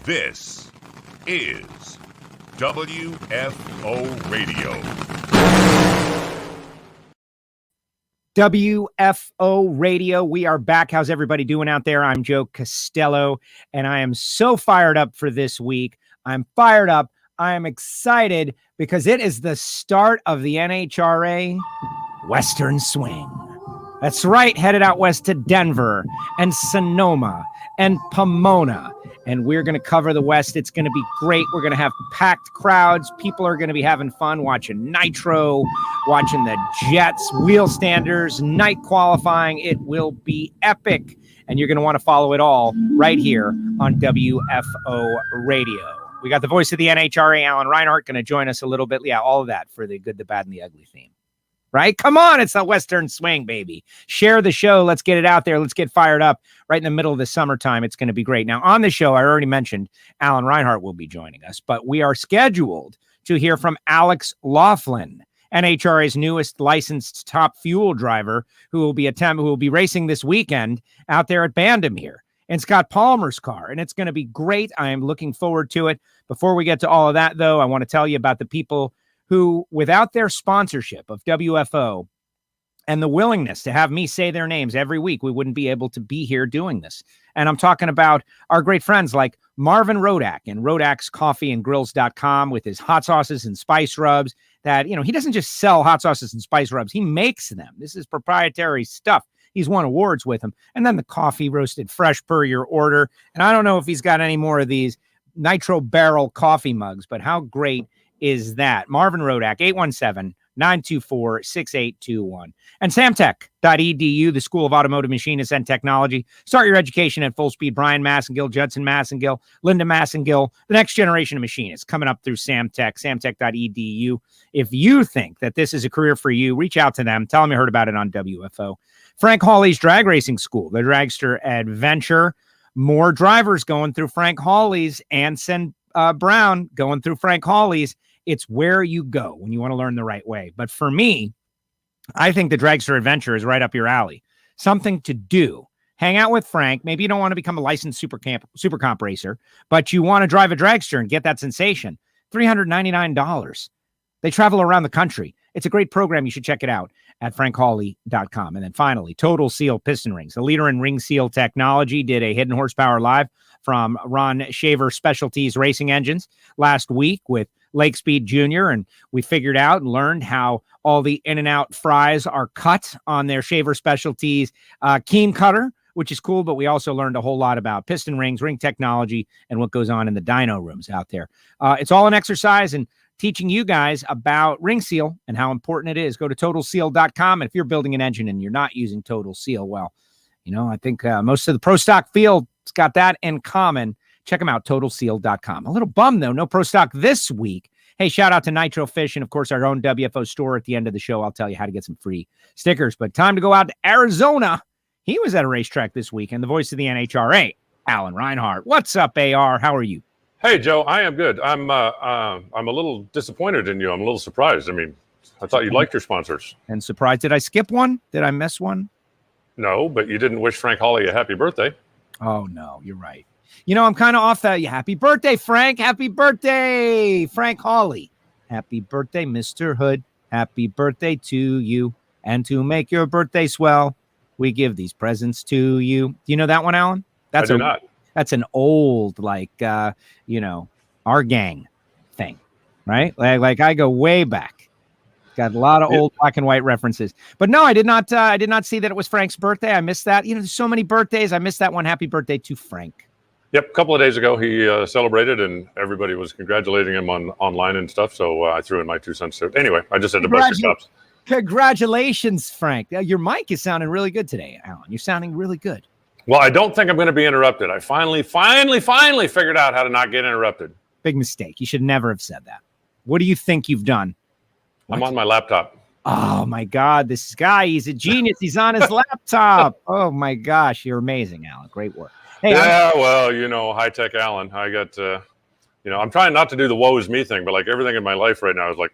This is WFO Radio. WFO Radio. We are back. How's everybody doing out there? I'm Joe Castello, and I am so fired up for this week. I'm fired up. I am excited because it is the start of the NHRA Western Swing. That's right, headed out west to Denver and Sonoma and Pomona. And we're going to cover the West. It's going to be great. We're going to have packed crowds. People are going to be having fun watching Nitro, watching the Jets, wheel standers, night qualifying. It will be epic. And you're going to want to follow it all right here on WFO Radio. We got the voice of the NHRA, Alan Reinhart, going to join us a little bit. Yeah, all of that for the good, the bad, and the ugly theme. Right? Come on, it's the Western Swing, baby. Share the show. Let's get it out there. Let's get fired up right in the middle of the summertime. It's going to be great. Now, on the show, I already mentioned Alan Reinhart will be joining us, but we are scheduled to hear from Alex Laughlin, NHRA's newest licensed top fuel driver, who will be racing this weekend out there at Bandimere in Scott Palmer's car, and it's going to be great. I am looking forward to it. Before we get to all of that, though, I want to tell you about the people who, without their sponsorship of WFO and the willingness to have me say their names every week, we wouldn't be able to be here doing this. And I'm talking about our great friends like Marvin Rodak and Rodak'sCoffeeandGrills.com with his hot sauces and spice rubs that, he doesn't just sell hot sauces and spice rubs. He makes them. This is proprietary stuff. He's won awards with them. And then the coffee roasted fresh per your order. And I don't know if he's got any more of these Nitro Barrel coffee mugs, but how great is that? Marvin Rodak, 817-924-6821. And samtech.edu, the School of Automotive Machinists and Technology. Start your education at full speed. Brian Massengill, Judson Massengill, Linda Massengill, the next generation of machinists coming up through Samtech, samtech.edu. If you think that this is a career for you, reach out to them. Tell them you heard about it on WFO. Frank Hawley's Drag Racing School, the Dragster Adventure. More drivers going through Frank Hawley's. Anson Brown going through Frank Hawley's. It's where you go when you want to learn the right way. But for me, I think the Dragster Adventure is right up your alley. Something to do. Hang out with Frank. Maybe you don't want to become a licensed super comp racer, but you want to drive a dragster and get that sensation. $399. They travel around the country. It's a great program. You should check it out at frankhawley.com. And then finally, Total Seal Piston Rings, the leader in ring seal technology, did a Hidden Horsepower Live from Ron Shaver Specialties Racing Engines last week with Lake Speed Jr., and we figured out and learned how all the in-and-out fries are cut on their Shaver Specialties Keen Cutter, which is cool, but we also learned a whole lot about piston rings, ring technology, and what goes on in the dyno rooms out there. It's all an exercise and teaching you guys about ring seal and how important it is. Go to TotalSeal.com, and if you're building an engine and you're not using Total Seal, well, I think most of the pro stock field's got that in common. Check them out, TotalSeal.com. A little bummed, though, no pro stock this week. Hey, shout out to Nitro Fish and, of course, our own WFO store. At the end of the show, I'll tell you how to get some free stickers. But time to go out to Arizona. He was at a racetrack this week, and the voice of the NHRA, Alan Reinhart. What's up, AR? How are you? Hey, Joe, I am good. I'm a little disappointed in you. I'm a little surprised. I thought you liked your sponsors. And surprised. Did I skip one? Did I miss one? No, but you didn't wish Frank Hawley a happy birthday. Oh, no, you're right. I'm kind of off that. Happy birthday, Frank. Happy birthday, Frank Hawley. Happy birthday, Mr. Hood. Happy birthday to you. And to make your birthday swell, we give these presents to you. Do you know that one, Alan? I do not. That's an old, our gang thing, right? Like I go way back. Got a lot of old black and white references. But no, I did not see that it was Frank's birthday. I missed that. There's so many birthdays. I missed that one. Happy birthday to Frank. Yep, a couple of days ago, he celebrated, and everybody was congratulating him online and stuff, so I threw in my 2 cents. Anyway, I just had to bust your chops. Congratulations, Frank. Your mic is sounding really good today, Alan. You're sounding really good. Well, I don't think I'm going to be interrupted. I finally figured out how to not get interrupted. Big mistake. You should never have said that. What do you think you've done? What? I'm on my laptop. Oh, my God. This guy, he's a genius. He's on his laptop. Oh, my gosh. You're amazing, Alan. Great work. Hey, yeah, well, high-tech Alan. I got, I'm trying not to do the woe is me thing, but like everything in my life right now is like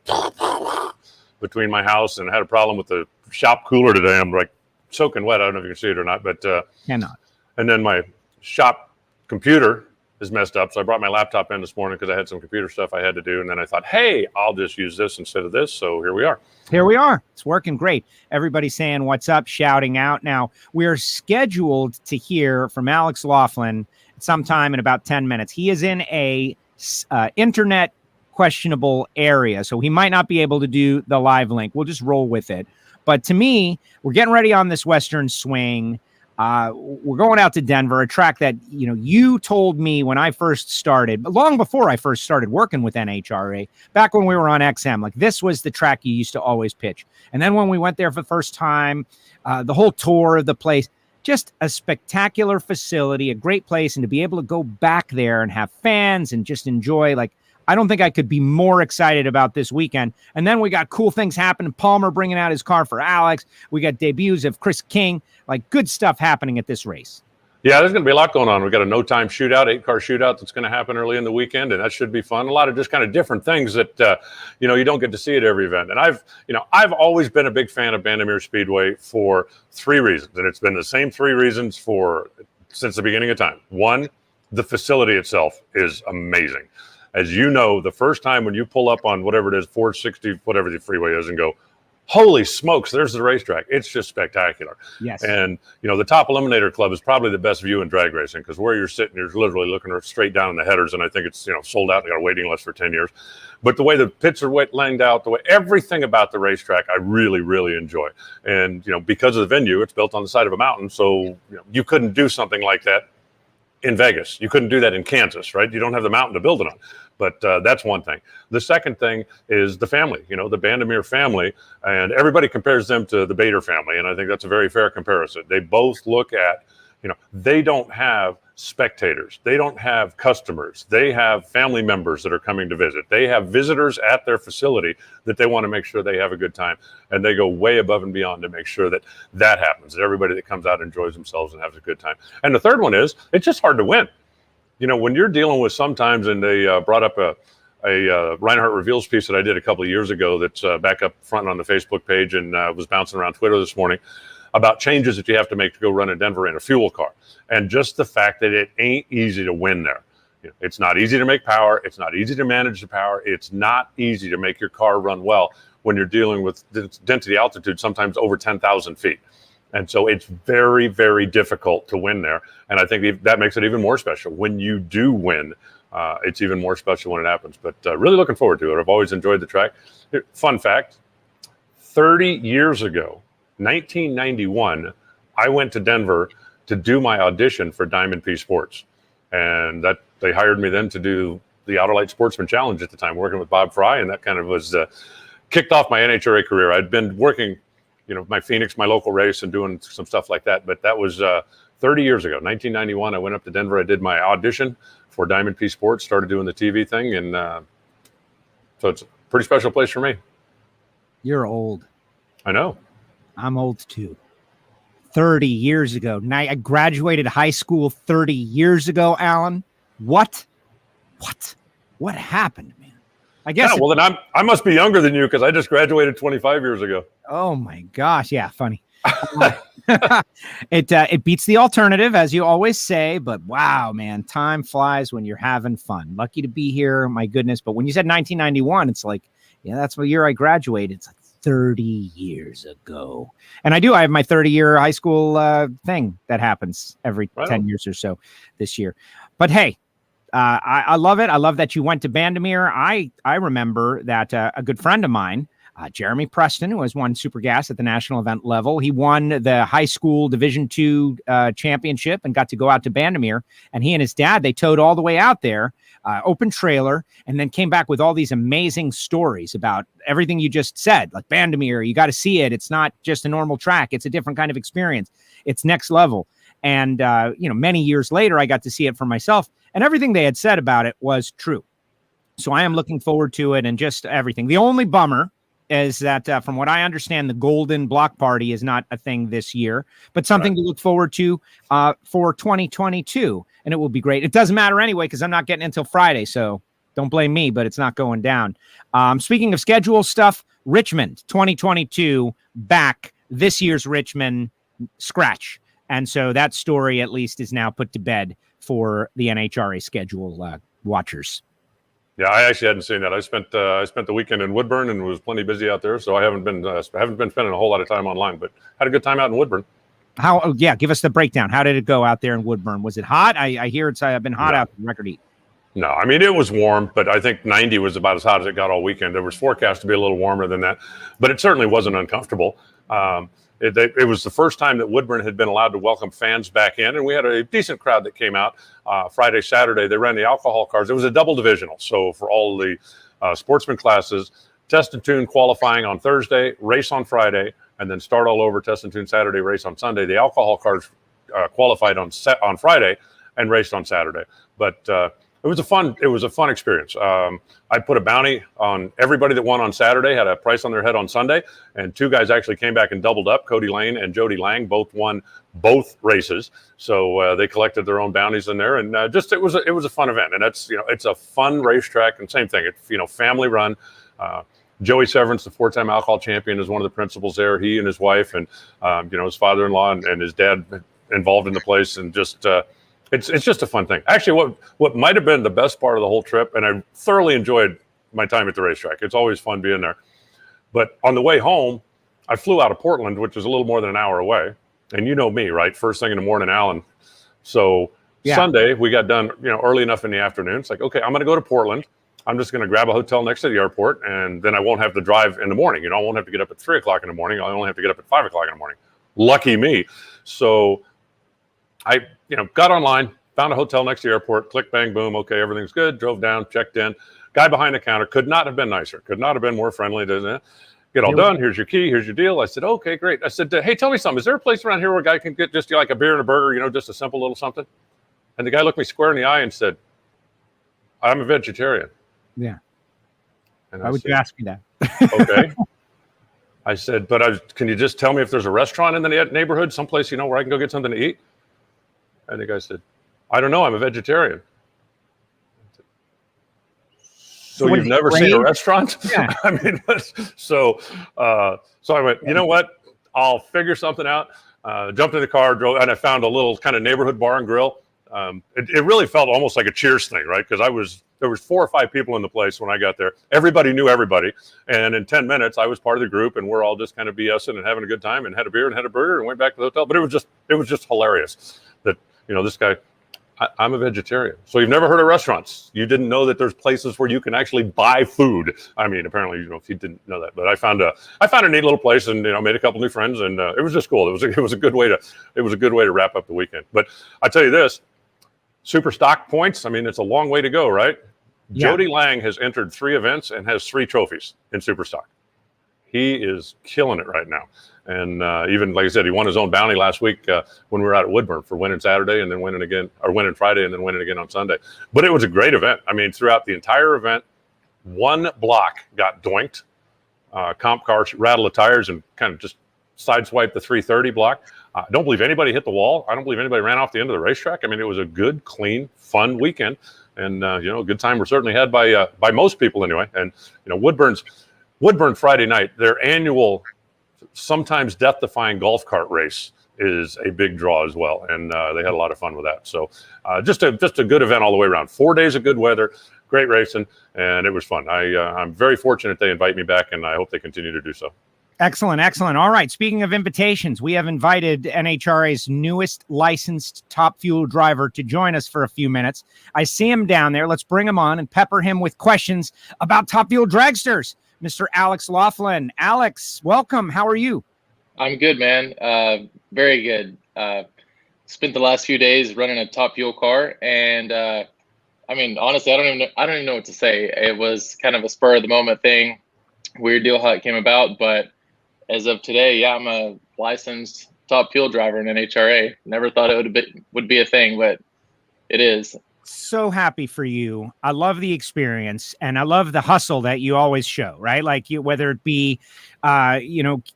between my house, and I had a problem with the shop cooler today. I'm like soaking wet. I don't know if you can see it or not, but cannot. And then my shop computer is messed up. So I brought my laptop in this morning because I had some computer stuff I had to do. And then I thought, hey, I'll just use this instead of this. So here we are. Here we are. It's working great. Everybody's saying what's up, shouting out. Now, we're scheduled to hear from Alex Laughlin sometime in about 10 minutes. He is in a internet questionable area, so he might not be able to do the live link. We'll just roll with it. But to me, we're getting ready on this Western Swing. We're going out to Denver, a track that, you told me when I first started, long before I first started working with NHRA, back when we were on XM, like this was the track you used to always pitch. And then when we went there for the first time, the whole tour of the place, just a spectacular facility, a great place. And to be able to go back there and have fans and just enjoy, like, I don't think I could be more excited about this weekend. And then we got cool things happening. Palmer bringing out his car for Alex. We got debuts of Chris King, like good stuff happening at this race. Yeah, there's going to be a lot going on. We got a no-time shootout, 8-car shootout that's going to happen early in the weekend, and that should be fun. A lot of just kind of different things that you don't get to see at every event. And I've always been a big fan of Bandimere Speedway for 3 reasons, and it's been the same 3 reasons since the beginning of time. 1, the facility itself is amazing. As you know, the first time when you pull up on whatever it is, 460, whatever the freeway is, and go, holy smokes, there's the racetrack. It's just spectacular. Yes. And, the Top Eliminator Club is probably the best view in drag racing because where you're sitting, you're literally looking straight down in the headers. And I think it's, sold out. They got a waiting list for 10 years. But the way the pits are laid out, the way everything about the racetrack, I really, really enjoy. And, because of the venue, it's built on the side of a mountain. So, you couldn't do something like that in Vegas. You couldn't do that in Kansas, right? You don't have the mountain to build it on. But that's one thing. The second thing is the family, the Bandimere family, and everybody compares them to the Bader family. And I think that's a very fair comparison. They both look at, they don't have spectators. They don't have customers. They have family members that are coming to visit. They have visitors at their facility that they want to make sure they have a good time. And they go way above and beyond to make sure that happens, that everybody that comes out enjoys themselves and has a good time. And the third one is, it's just hard to win. When you're dealing with sometimes, and they brought up a Reinhart Reveals piece that I did a couple of years ago that's back up front on the Facebook page and was bouncing around Twitter this morning about changes that you have to make to go run in Denver in a fuel car. And just the fact that it ain't easy to win there. It's not easy to make power. It's not easy to manage the power. It's not easy to make your car run well when you're dealing with density altitude, sometimes over 10,000 feet. And so it's very, very difficult to win there. And I think that makes it even more special. When you do win, it's even more special when it happens. But really looking forward to it. I've always enjoyed the track. Fun fact, 30 years ago, 1991, I went to Denver to do my audition for Diamond P Sports. And that they hired me then to do the Autolite Sportsman Challenge at the time, working with Bob Fry. And that kind of was kicked off my NHRA career. I'd been working my Phoenix, my local race, and doing some stuff like that. But that was 30 years ago, 1991. I went up to Denver. I did my audition for Diamond P Sports, started doing the TV thing. And so it's a pretty special place for me. You're old. I know. I'm old too. 30 years ago. Now, I graduated high school 30 years ago, Alan. What happened, man? I guess. Yeah, well, then I must be younger than you because I just graduated 25 years ago. Oh my gosh. Yeah. Funny. It beats the alternative, as you always say, but wow, man, time flies when you're having fun. Lucky to be here. My goodness. But when you said 1991, it's like, yeah, that's the year I graduated. It's like 30 years ago. And I have my 30-year high school thing that happens every 10 years or so this year. But hey, I love it. I love that you went to Bandimere. I remember that a good friend of mine, Jeremy Preston, who has won Super Gas at the national event level. He won the high school Division II championship and got to go out to Bandimere. And he and his dad, they towed all the way out there, open trailer, and then came back with all these amazing stories about everything you just said. Like Bandimere, you got to see it. It's not just a normal track. It's a different kind of experience. It's next level. And, many years later, I got to see it for myself. And everything they had said about it was true. So I am looking forward to it and just everything. The only bummer is that from what I understand, the Golden Block Party is not a thing this year, but something to look forward to for 2022. And it will be great. It doesn't matter anyway, because I'm not getting until Friday. So don't blame me, but it's not going down. Speaking of schedule stuff, Richmond 2022 back, this year's Richmond scratch. And so that story at least is now put to bed for the NHRA schedule watchers. Yeah, I actually hadn't seen that. I spent the weekend in Woodburn and was plenty busy out there, so I haven't been spending a whole lot of time online, but had a good time out in Woodburn. Give us the breakdown. How did it go out there in Woodburn? Was it hot? I hear it's been hot out in record heat. No, I mean, it was warm, but I think 90 was about as hot as it got all weekend. There was forecast to be a little warmer than that, but it certainly wasn't uncomfortable. It was the first time that Woodburn had been allowed to welcome fans back in, and we had a decent crowd that came out Friday, Saturday. They ran the alcohol cars. It was a double divisional, so for all the sportsman classes, test and tune qualifying on Thursday, race on Friday, and then start all over, test and tune Saturday, race on Sunday. The alcohol cars qualified on Friday and raced on Saturday, but it was a fun experience. I put a bounty on everybody that won on Saturday, had a price on their head on Sunday, and two guys actually came back and doubled up. Cody Lane and Jody Lang both won both races, so they collected their own bounties in there, and it was a fun event. And that's it's a fun racetrack, and same thing, it's family run. Joey Severance, the 4-time alcohol champion, is one of the principals there. He and his wife, and his father-in-law and his dad involved in the place, and just. It's just a fun thing. Actually, what might have been the best part of the whole trip, and I thoroughly enjoyed my time at the racetrack. It's always fun being there. But on the way home, I flew out of Portland, which is a little more than an hour away. And you know me, right? First thing in the morning, Alan. So Sunday, we got done, early enough in the afternoon. It's like, okay, I'm going to go to Portland. I'm just going to grab a hotel next to the airport, and then I won't have to drive in the morning. I won't have to get up at 3 o'clock in the morning. I only have to get up at 5 o'clock in the morning. Lucky me. So I got online, found a hotel next to the airport, click, bang, boom. Okay, everything's good. Drove down, checked in. Guy behind the counter could not have been nicer. Could not have been more friendly. Get all done. Here's your key. Here's your deal. I said, okay, great. I said, hey, tell me something. Is there a place around here where a guy can get just like a beer and a burger, just a simple little something? And the guy looked me square in the eye and said, I'm a vegetarian. Yeah. And Why would you ask me that? Okay. I said, but can you just tell me if there's a restaurant in the neighborhood, someplace, where I can go get something to eat? And the guy said, I don't know, I'm a vegetarian. So you've never seen a restaurant? Yeah. I mean, so I went, you know what? I'll figure something out. Jumped in the car, drove, and I found a little kind of neighborhood bar and grill. It really felt almost like a Cheers thing, right? Because there was 4 or 5 people in the place when I got there. Everybody knew everybody. And in 10 minutes, I was part of the group, and we're all just kind of BSing and having a good time, and had a beer and had a burger and went back to the hotel. But it was just hilarious that, this guy, I'm a vegetarian. So you've never heard of restaurants. You didn't know that there's places where you can actually buy food. I mean, apparently, if you didn't know that, but I found a neat little place, and made a couple new friends, and it was just cool. It was a good way to wrap up the weekend. But I tell you this, super stock points. I mean, it's a long way to go, right? Yeah. Jody Lang has entered 3 events and has 3 trophies in super stock. He is killing it right now. And even, like I said, he won his own bounty last week when we were out at Woodburn for winning Saturday and then winning Friday and then winning again on Sunday. But it was a great event. I mean, throughout the entire event, 1 block got doinked. Comp car rattled the tires and kind of just sideswiped the 330 block. I don't believe anybody hit the wall. I don't believe anybody ran off the end of the racetrack. I mean, it was a good, clean, fun weekend. And, a good time was certainly had by most people anyway. And, Woodburn Friday night, their annual, sometimes death-defying golf cart race is a big draw as well, and they had a lot of fun with that. So just a good event all the way around. 4 days of good weather, great racing, and it was fun. I'm very fortunate they invite me back, and I hope they continue to do so. Excellent. All right, speaking of invitations, we have invited NHRA's newest licensed Top Fuel driver to join us for a few minutes. I see him down there. Let's bring him on and pepper him with questions about Top Fuel dragsters. Mr. Alex Laughlin. Alex, welcome. How are you? I'm good, man. Very good. Spent the last few days running a Top Fuel car, and honestly, I don't even know what to say. It was kind of a spur of the moment thing. Weird deal how it came about, but as of today, I'm a licensed Top Fuel driver in NHRA. Never thought it would be a thing, but it is. So happy for you. I love the experience, and I love the hustle that you always show, right? Like whether it be,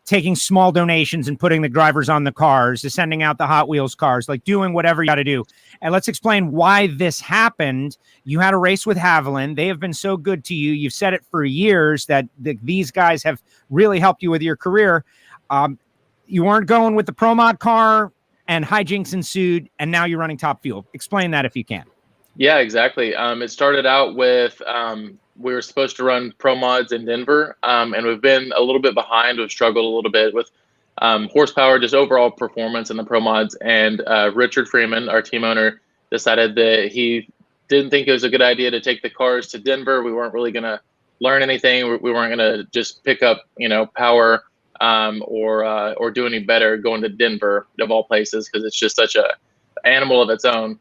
taking small donations and putting the drivers on the cars, sending out the Hot Wheels cars, like doing whatever you got to do. And let's explain why this happened. You had a race with Haviland. They have been so good to you. You've said it for years that these guys have really helped you with your career. You weren't going with the Pro Mod car. and hijinks ensued, and now you're running Top Fuel. Explain that if you can. Yeah, exactly. It started out with we were supposed to run Pro Mods in Denver, and we've been a little bit behind. We've struggled a little bit with horsepower, just overall performance in the Pro Mods. And Richard Freeman, our team owner, decided that he didn't think it was a good idea to take the cars to Denver. We weren't really going to learn anything. We weren't going to just pick up, power or do any better going to Denver, of all places, because it's just such a animal of its own.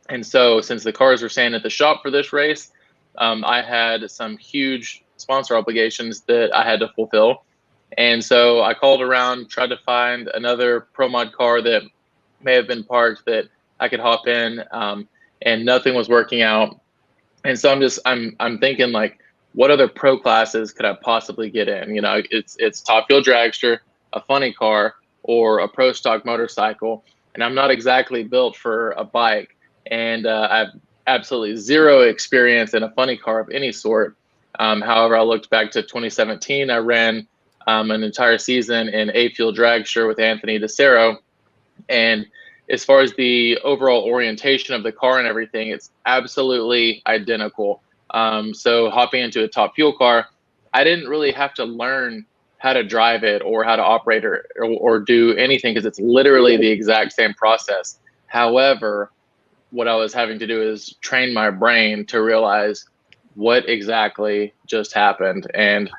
And so since the cars were staying at the shop for this race, I had some huge sponsor obligations that I had to fulfill. And so I called around, tried to find another Pro Mod car that may have been parked that I could hop in, and nothing was working out. And so I'm thinking, like, what other pro classes could I possibly get in? It's Top Fuel Dragster, a funny car, or a pro stock motorcycle. And I'm not exactly built for a bike. And I have absolutely zero experience in a funny car of any sort. However, I looked back to 2017. I ran an entire season in A Fuel Dragster with Anthony DeCero. And as far as the overall orientation of the car and everything, it's absolutely identical. So hopping into a Top Fuel car, I didn't really have to learn how to drive it or how to operate or do anything, because it's literally the exact same process. However, what I was having to do is train my brain to realize what exactly just happened. And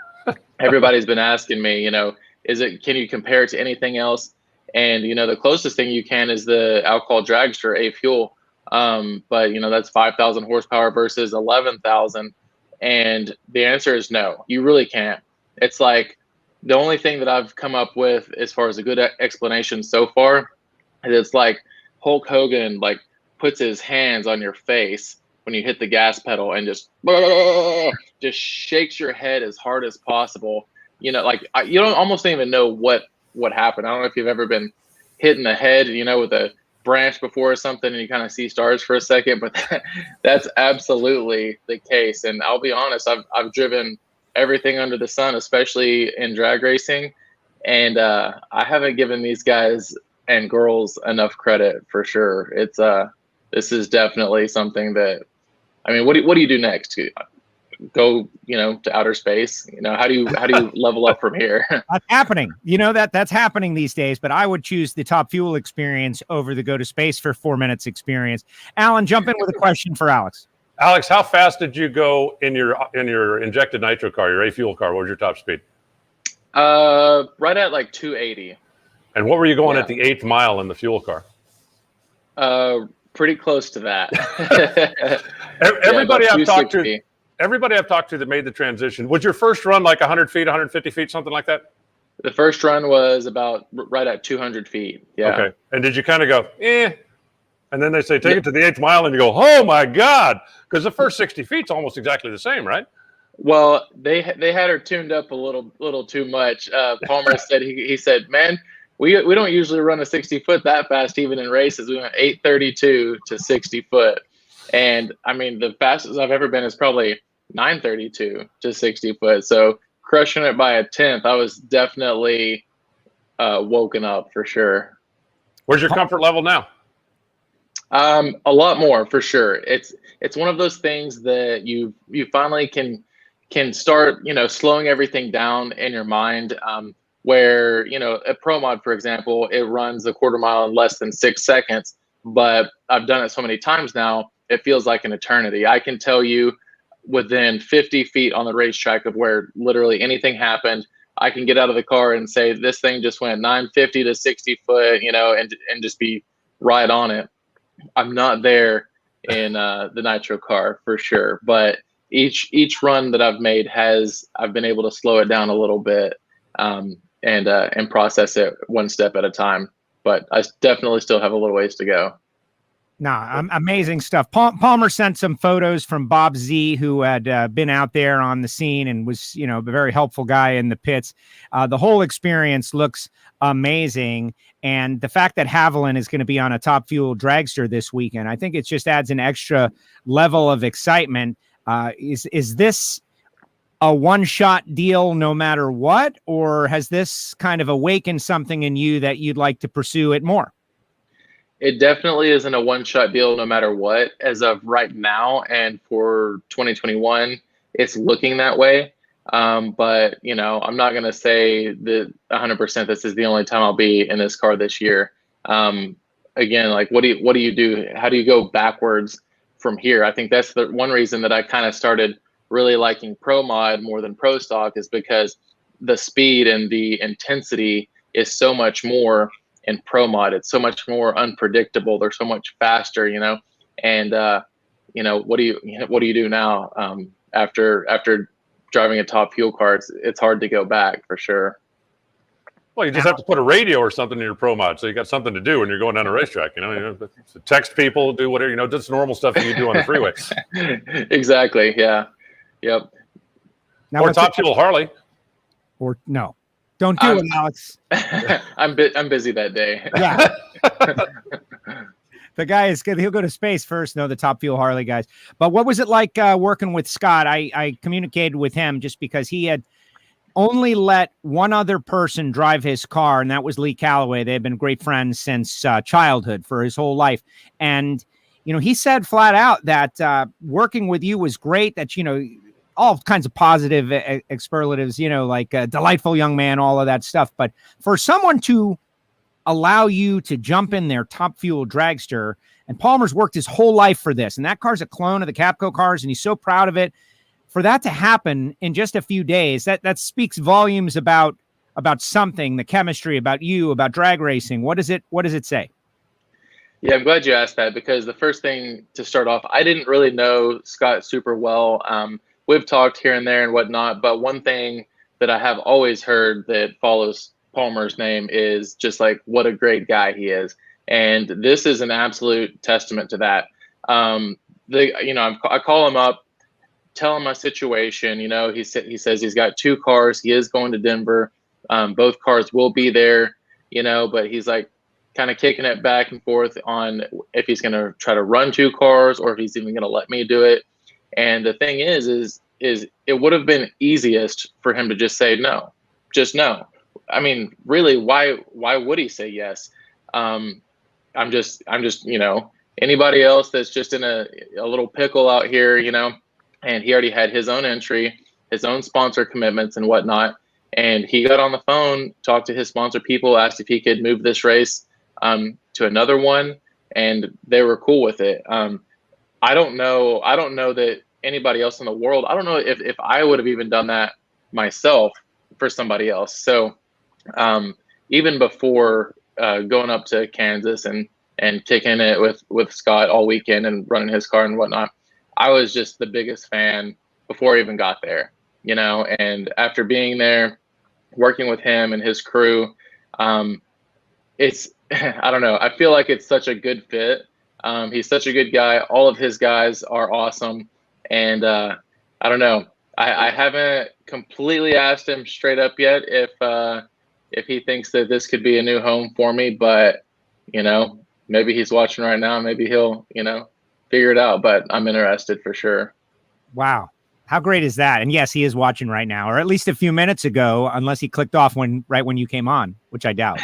everybody's been asking me, can you compare it to anything else? And, the closest thing you can is the Alcohol Dragster A Fuel. But, that's 5,000 horsepower versus 11,000. And the answer is no, you really can't. It's like the only thing that I've come up with as far as a good explanation so far is it's like Hulk Hogan, puts his hands on your face when you hit the gas pedal and just shakes your head as hard as possible. You don't almost even know what happened. I don't know if you've ever been hit in the head, with a branch before or something, and you kind of see stars for a second, but that's absolutely the case. And I'll be honest, I've driven everything under the sun, especially in drag racing. And I haven't given these guys and girls enough credit, for sure. This is definitely something that, what do you do next? Go, to outer space? How do you level up from here? That's happening. That's happening these days, but I would choose the Top Fuel experience over the go to space for 4 minutes experience. Alan, jump in with a question for Alex. Alex, how fast did you go in your injected nitro car, your A Fuel car? What was your top speed? Right at 280. And what were you going at the 8th mile in the fuel car? Pretty close to that. Everybody I've talked to that made the transition, was your first run 100 feet, 150 feet, something like that? The first run was about right at 200 feet. Yeah. Okay. And did you kind of go, and then they say, take it to the 8th mile, and you go, oh my God, because the first 60 feet's almost exactly the same, right? Well, they had her tuned up a little too much. Palmer said, he said, man, we don't usually run a 60 foot that fast, even in races. We went 832 to 60 foot. And the fastest I've ever been is probably 932 to 60 foot. So crushing it by a 10th, I was definitely woken up for sure. Where's your comfort level now? A lot more, for sure. It's one of those things that you finally can start, slowing everything down in your mind. Where, a Pro Mod, for example, it runs a quarter mile in less than 6 seconds, but I've done it so many times now, it feels like an eternity. I can tell you within 50 feet on the racetrack of where literally anything happened. I can get out of the car and say, this thing just went 950 to 60 foot, and just be right on it. I'm not there in the nitro car, for sure, but each run that I've made I've been able to slow it down a little bit. And process it one step at a time. But I definitely still have a little ways to go. Amazing stuff. Palmer sent some photos from Bob Z, who had been out there on the scene and was, a very helpful guy in the pits. The whole experience looks amazing. And the fact that Haviland is going to be on a Top Fuel dragster this weekend, I think it just adds an extra level of excitement. Is this a one-shot deal no matter what, or has this kind of awakened something in you that you'd like to pursue it more? it definitely isn't a one-shot deal no matter what as of right now. And for 2021, it's looking that way. But I'm not going to say that 100% this is the only time I'll be in this car this year. Again, like what do you do? How do you go backwards from here? I think that's the one reason that I kind of started really liking Pro Mod more than Pro Stock, is because the speed and the intensity is so much more in Pro Mod. It's so much more unpredictable. They're so much faster, and what do you do now? After driving a top fuel car, it's hard to go back for sure. Well, you just have to put a radio or something in your Pro Mod, so you got something to do when you're going down a racetrack. Text people, do whatever, just normal stuff that you do on the freeway. Exactly. Yeah. Yep. Now, or top fuel Harley. Or no, don't do it, Alex. I'm busy that day. Yeah. The guy is good. He'll go to space first. No, the top fuel Harley guys. But what was it like working with Scott? I communicated with him just because he had only let one other person drive his car, and that was Lee Calloway. They had been great friends since childhood, for his whole life. And, he said flat out that working with you was great, that, all kinds of positive superlatives, like a delightful young man, all of that stuff. But for someone to allow you to jump in their top fuel dragster, and Palmer's worked his whole life for this, and that car's a clone of the Capco cars, and he's so proud of it. For that to happen in just a few days, that speaks volumes about something, the chemistry, about you, about drag racing. What does it say? Yeah, I'm glad you asked that, because the first thing to start off, I didn't really know Scott super well. We've talked here and there and whatnot, but one thing that I have always heard that follows Palmer's name is just like what a great guy he is, and this is an absolute testament to that. I call him up, tell him my situation. He says he's got two cars. He is going to Denver. Both cars will be there. But he's like kind of kicking it back and forth on if he's going to try to run two cars or if he's even going to let me do it. And the thing is it would have been easiest for him to just say no, just no. I mean, really, why would he say yes? I'm just anybody else that's just in a little pickle out here, and he already had his own entry, his own sponsor commitments and whatnot. And he got on the phone, talked to his sponsor people, asked if he could move this race to another one, and they were cool with it. I don't know that anybody else in the world, I don't know if I would have even done that myself for somebody else. So even before going up to Kansas and kicking it with Scott all weekend and running his car and whatnot, I was just the biggest fan before I even got there, and after being there, working with him and his crew, it's, I don't know, I feel like it's such a good fit. He's such a good guy. All of his guys are awesome. And I don't know, I haven't completely asked him straight up yet if he thinks that this could be a new home for me, but maybe he's watching right now. Maybe he'll, figure it out, but I'm interested for sure. Wow. How great is that? And yes, he is watching right now, or at least a few minutes ago, unless he clicked off right when you came on, which I doubt.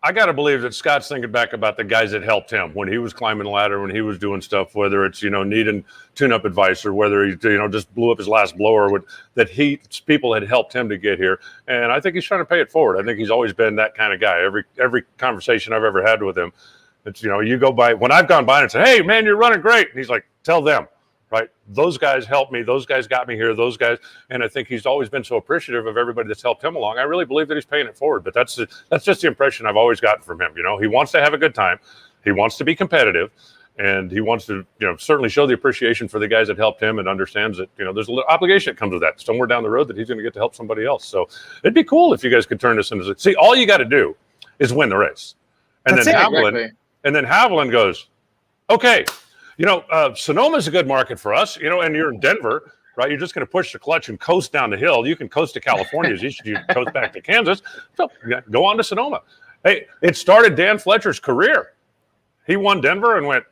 I gotta believe that Scott's thinking back about the guys that helped him when he was climbing the ladder, when he was doing stuff, whether it's, needing tune-up advice or whether he, just blew up his last blower, people had helped him to get here. And I think he's trying to pay it forward. I think he's always been that kind of guy. Every conversation I've ever had with him, it's, you go by, when I've gone by and said, hey man, you're running great. And he's like, tell them, right? Those guys helped me. Those guys got me here. Those guys. And I think he's always been so appreciative of everybody that's helped him along. I really believe that he's paying it forward, but that's just the impression I've always gotten from him. He wants to have a good time. He wants to be competitive, and he wants to, certainly show the appreciation for the guys that helped him, and understands that, there's a little obligation that comes with that somewhere down the road, that he's going to get to help somebody else. So it'd be cool if you guys could turn this into, see, all you got to do is win the race. And That's then it. Haviland, Exactly. and then Haviland goes, okay, Sonoma's a good market for us, and you're in Denver, right? You're just going to push the clutch and coast down the hill. You can coast to California as easy as you coast back to Kansas. So go on to Sonoma. Hey, it started Dan Fletcher's career. He won Denver and went,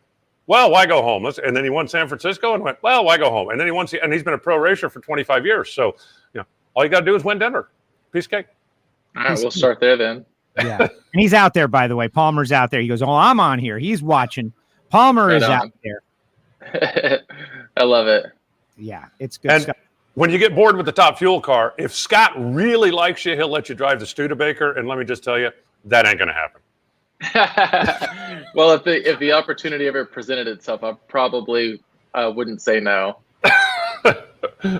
well, why go home? And then he won San Francisco and went, well, why go home? And then and he's been a pro racer for 25 years. So, all you got to do is win Denver. Piece of cake. All right, we'll start there then. Yeah. And he's out there, by the way. Palmer's out there. He goes, "Oh, I'm on here." He's watching. Palmer Right is on. out there. I love it. Yeah, it's good And stuff. when you get bored with the top fuel car, if Scott really likes you, he'll let you drive the Studebaker. And let me just tell you, that ain't going to happen. Well, if the opportunity ever presented itself, I probably wouldn't say no.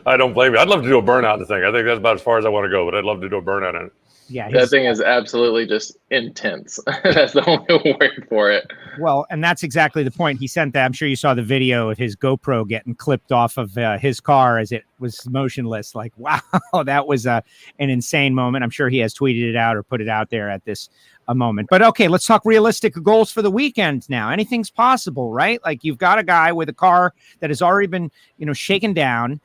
I don't blame you. I'd love to do a burnout in the thing. I think that's about as far as I want to go, but I'd love to do a burnout in it. Yeah, That thing is absolutely just intense. That's the only word for it. well, and that's exactly the point. He sent that. I'm sure you saw the video of his GoPro getting clipped off of his car as it was motionless. Like, wow, that was an insane moment. I'm sure he has tweeted it out or put it out there at this moment. But okay, let's talk realistic goals for the weekend now. Anything's possible, right? Like, you've got a guy with a car that has already been, shaken down.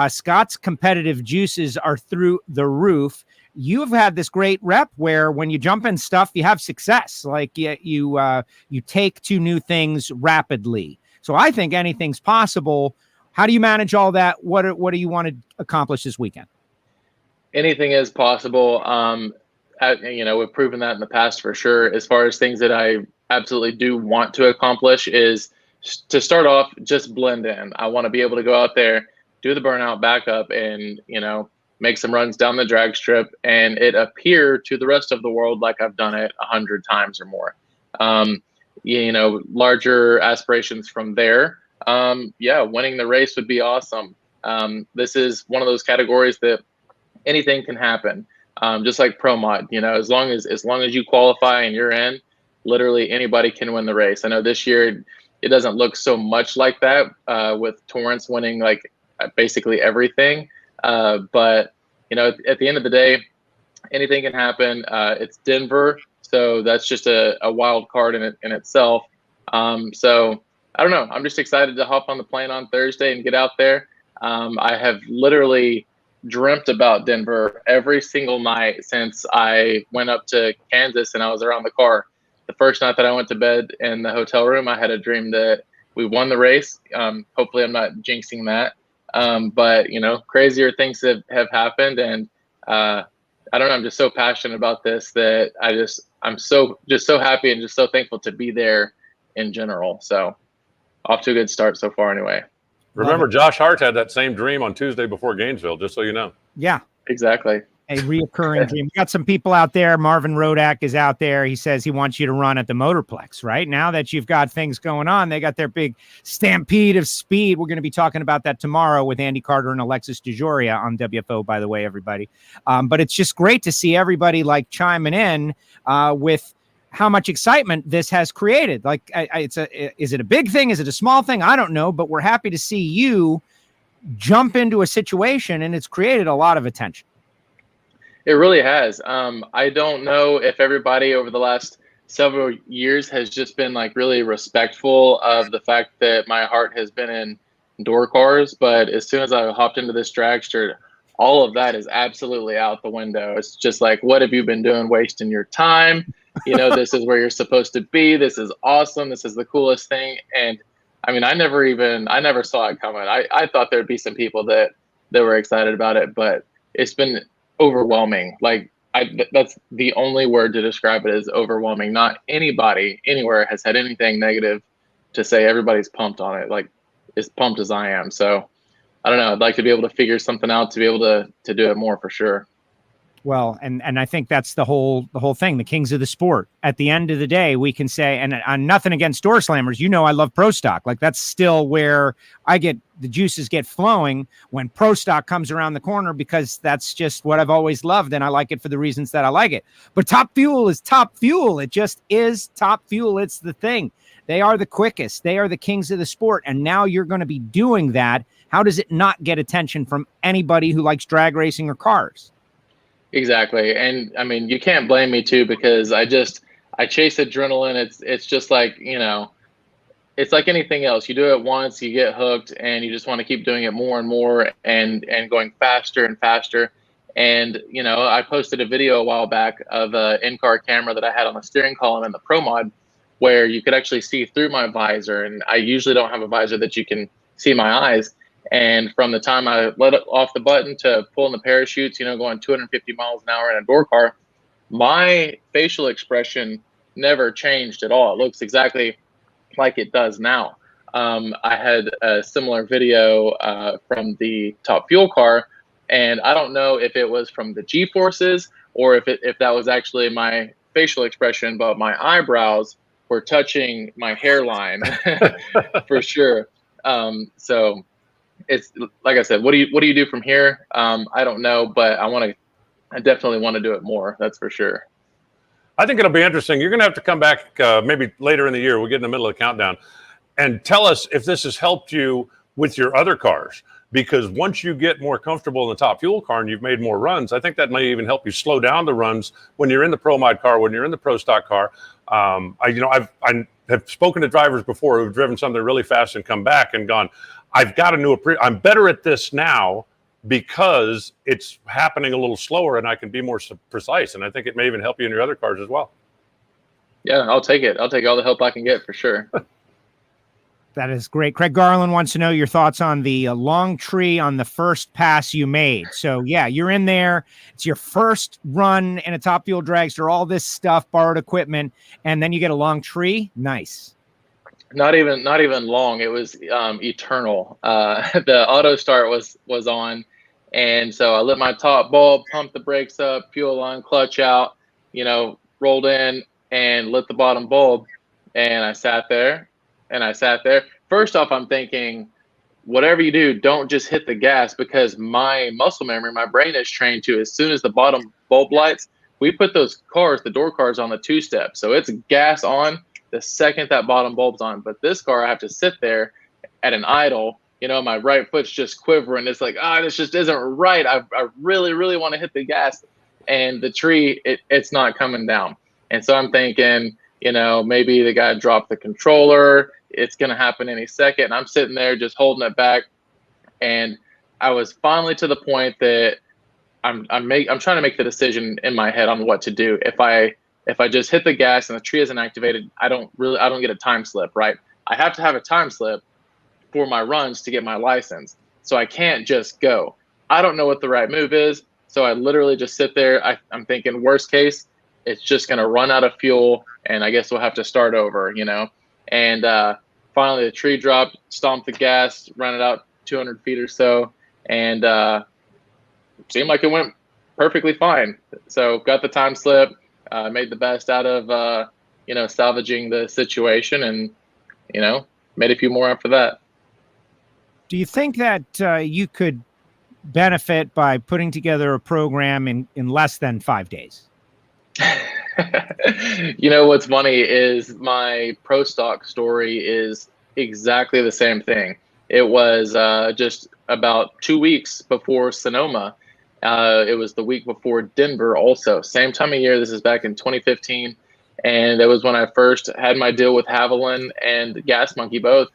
Scott's competitive juices are through the roof. You've had this great rep where when you jump in stuff, you have success. Like you take to new things rapidly. So I think anything's possible. How do you manage all that? What do you want to accomplish this weekend? Anything is possible. We've proven that in the past for sure. As far as things that I absolutely do want to accomplish is to start off, just blend in. I want to be able to go out there, do the burnout, back up, and make some runs down the drag strip, and it appear to the rest of the world like I've done it 100 times or more. Larger aspirations from there. Winning the race would be awesome. This is one of those categories that anything can happen. Just like Pro Mod, as long as you qualify and you're in, literally anybody can win the race. I know this year it doesn't look so much like that with Torrance winning like basically everything. But at the end of the day, anything can happen. It's Denver, so that's just a wild card in itself. So I don't know. I'm just excited to hop on the plane on Thursday and get out there. I have literally dreamt about Denver every single night since I went up to Kansas and I was around the car. The first night that I went to bed in the hotel room, I had a dream that we won the race. Hopefully I'm not jinxing that. But crazier things have happened, and I don't know. I'm just so passionate about this that I'm so happy and just so thankful to be there in general. So off to a good start so far, anyway. Remember, Josh Hart had that same dream on Tuesday before Gainesville, just so you know. Yeah, exactly. A reoccurring dream. We got some people out there. Marvin Rodak is out there. He says he wants you to run at the Motorplex, right? Now that you've got things going on, they got their big stampede of speed. We're going to be talking about that tomorrow with Andy Carter and Alexis DeJoria on WFO, by the way, everybody. But it's just great to see everybody like chiming in with how much excitement this has created. Like, is it a big thing? Is it a small thing? I don't know, but we're happy to see you jump into a situation, and it's created a lot of attention. It really has. I don't know if everybody over the last several years has just been like really respectful of the fact that my heart has been in door cars, but as soon as I hopped into this dragster, all of that is absolutely out the window. It's just like, what have you been doing, wasting your time? This is where you're supposed to be. This is awesome. This is the coolest thing. And I mean, I never saw it coming. I thought there'd be some people that were excited about it, but it's been overwhelming. Like that's the only word to describe it, is overwhelming. Not anybody anywhere has had anything negative to say. Everybody's pumped on it, like as pumped as I am. So I don't know. I'd like to be able to figure something out to be able to do it more for sure. Well, and I think that's the whole thing, the kings of the sport. At the end of the day, we can say, and I'm nothing against door slammers. I love pro stock. Like, that's still where the juices get flowing when pro stock comes around the corner, because that's just what I've always loved. And I like it for the reasons that I like it. But Top Fuel is Top Fuel. It just is Top Fuel. It's the thing. They are the quickest. They are the kings of the sport. And now you're going to be doing that. How does it not get attention from anybody who likes drag racing or cars? Exactly. And I mean, you can't blame me too, because I chase adrenaline. It's just like, it's like anything else. You do it once, you get hooked, and you just want to keep doing it more and more and going faster and faster. And, I posted a video a while back of an in-car camera that I had on the steering column in the Pro Mod, where you could actually see through my visor. And I usually don't have a visor that you can see my eyes. And from the time I let it off the button to pulling the parachutes, going 250 miles an hour in a door car, my facial expression never changed at all. It looks exactly like it does now. I had a similar video from the Top Fuel car, and I don't know if it was from the G-forces or if that was actually my facial expression, but my eyebrows were touching my hairline for sure. So it's like I said, what do you do from here? I don't know, but I definitely want to do it more. That's for sure. I think it'll be interesting. You're going to have to come back maybe later in the year. We'll get in the middle of the countdown and tell us if this has helped you with your other cars. Because once you get more comfortable in the Top Fuel car and you've made more runs, I think that may even help you slow down the runs when you're in the Pro Mod car, when you're in the Pro Stock car. I have spoken to drivers before who've driven something really fast and come back and gone, I'm better at this now because it's happening a little slower and I can be more precise. And I think it may even help you in your other cars as well. Yeah, I'll take it. I'll take all the help I can get for sure. That is great. Craig Garland wants to know your thoughts on the long tree on the first pass you made. So yeah, you're in there. It's your first run in a Top Fuel dragster, all this stuff, borrowed equipment, and then you get a long tree. Nice. Not even long. It was eternal. The auto start was on, and so I lit my top bulb, pumped the brakes up, fuel on, clutch out, rolled in and lit the bottom bulb, and I sat there. First off, I'm thinking, whatever you do, don't just hit the gas, because my muscle memory, my brain is trained to, as soon as the bottom bulb lights, we put those cars, the door cars, on the 2-step. So it's gas on the second that bottom bulb's on. But this car, I have to sit there at an idle, my right foot's just quivering. It's like, this just isn't right. I really, really want to hit the gas. And the tree, it's not coming down. And so I'm thinking, maybe the guy dropped the controller. It's going to happen any second. And I'm sitting there just holding it back. And I was finally to the point that I'm trying to make the decision in my head on what to do. If I just hit the gas and the tree isn't activated, I don't get a time slip, right? I have to have a time slip for my runs to get my license. So I can't just go. I don't know what the right move is. So I literally just sit there. I'm thinking, worst case, it's just going to run out of fuel, and I guess we'll have to start over, And finally, the tree dropped, stomped the gas, ran it out 200 feet or so, and seemed like it went perfectly fine. So got the time slip, made the best out of, salvaging the situation, and, made a few more after that. Do you think that you could benefit by putting together a program in less than 5 days? What's funny is my Pro Stock story is exactly the same thing. It was just about 2 weeks before Sonoma. It was the week before Denver also. Same time of year. This is back in 2015. And it was when I first had my deal with Haviland and Gas Monkey both.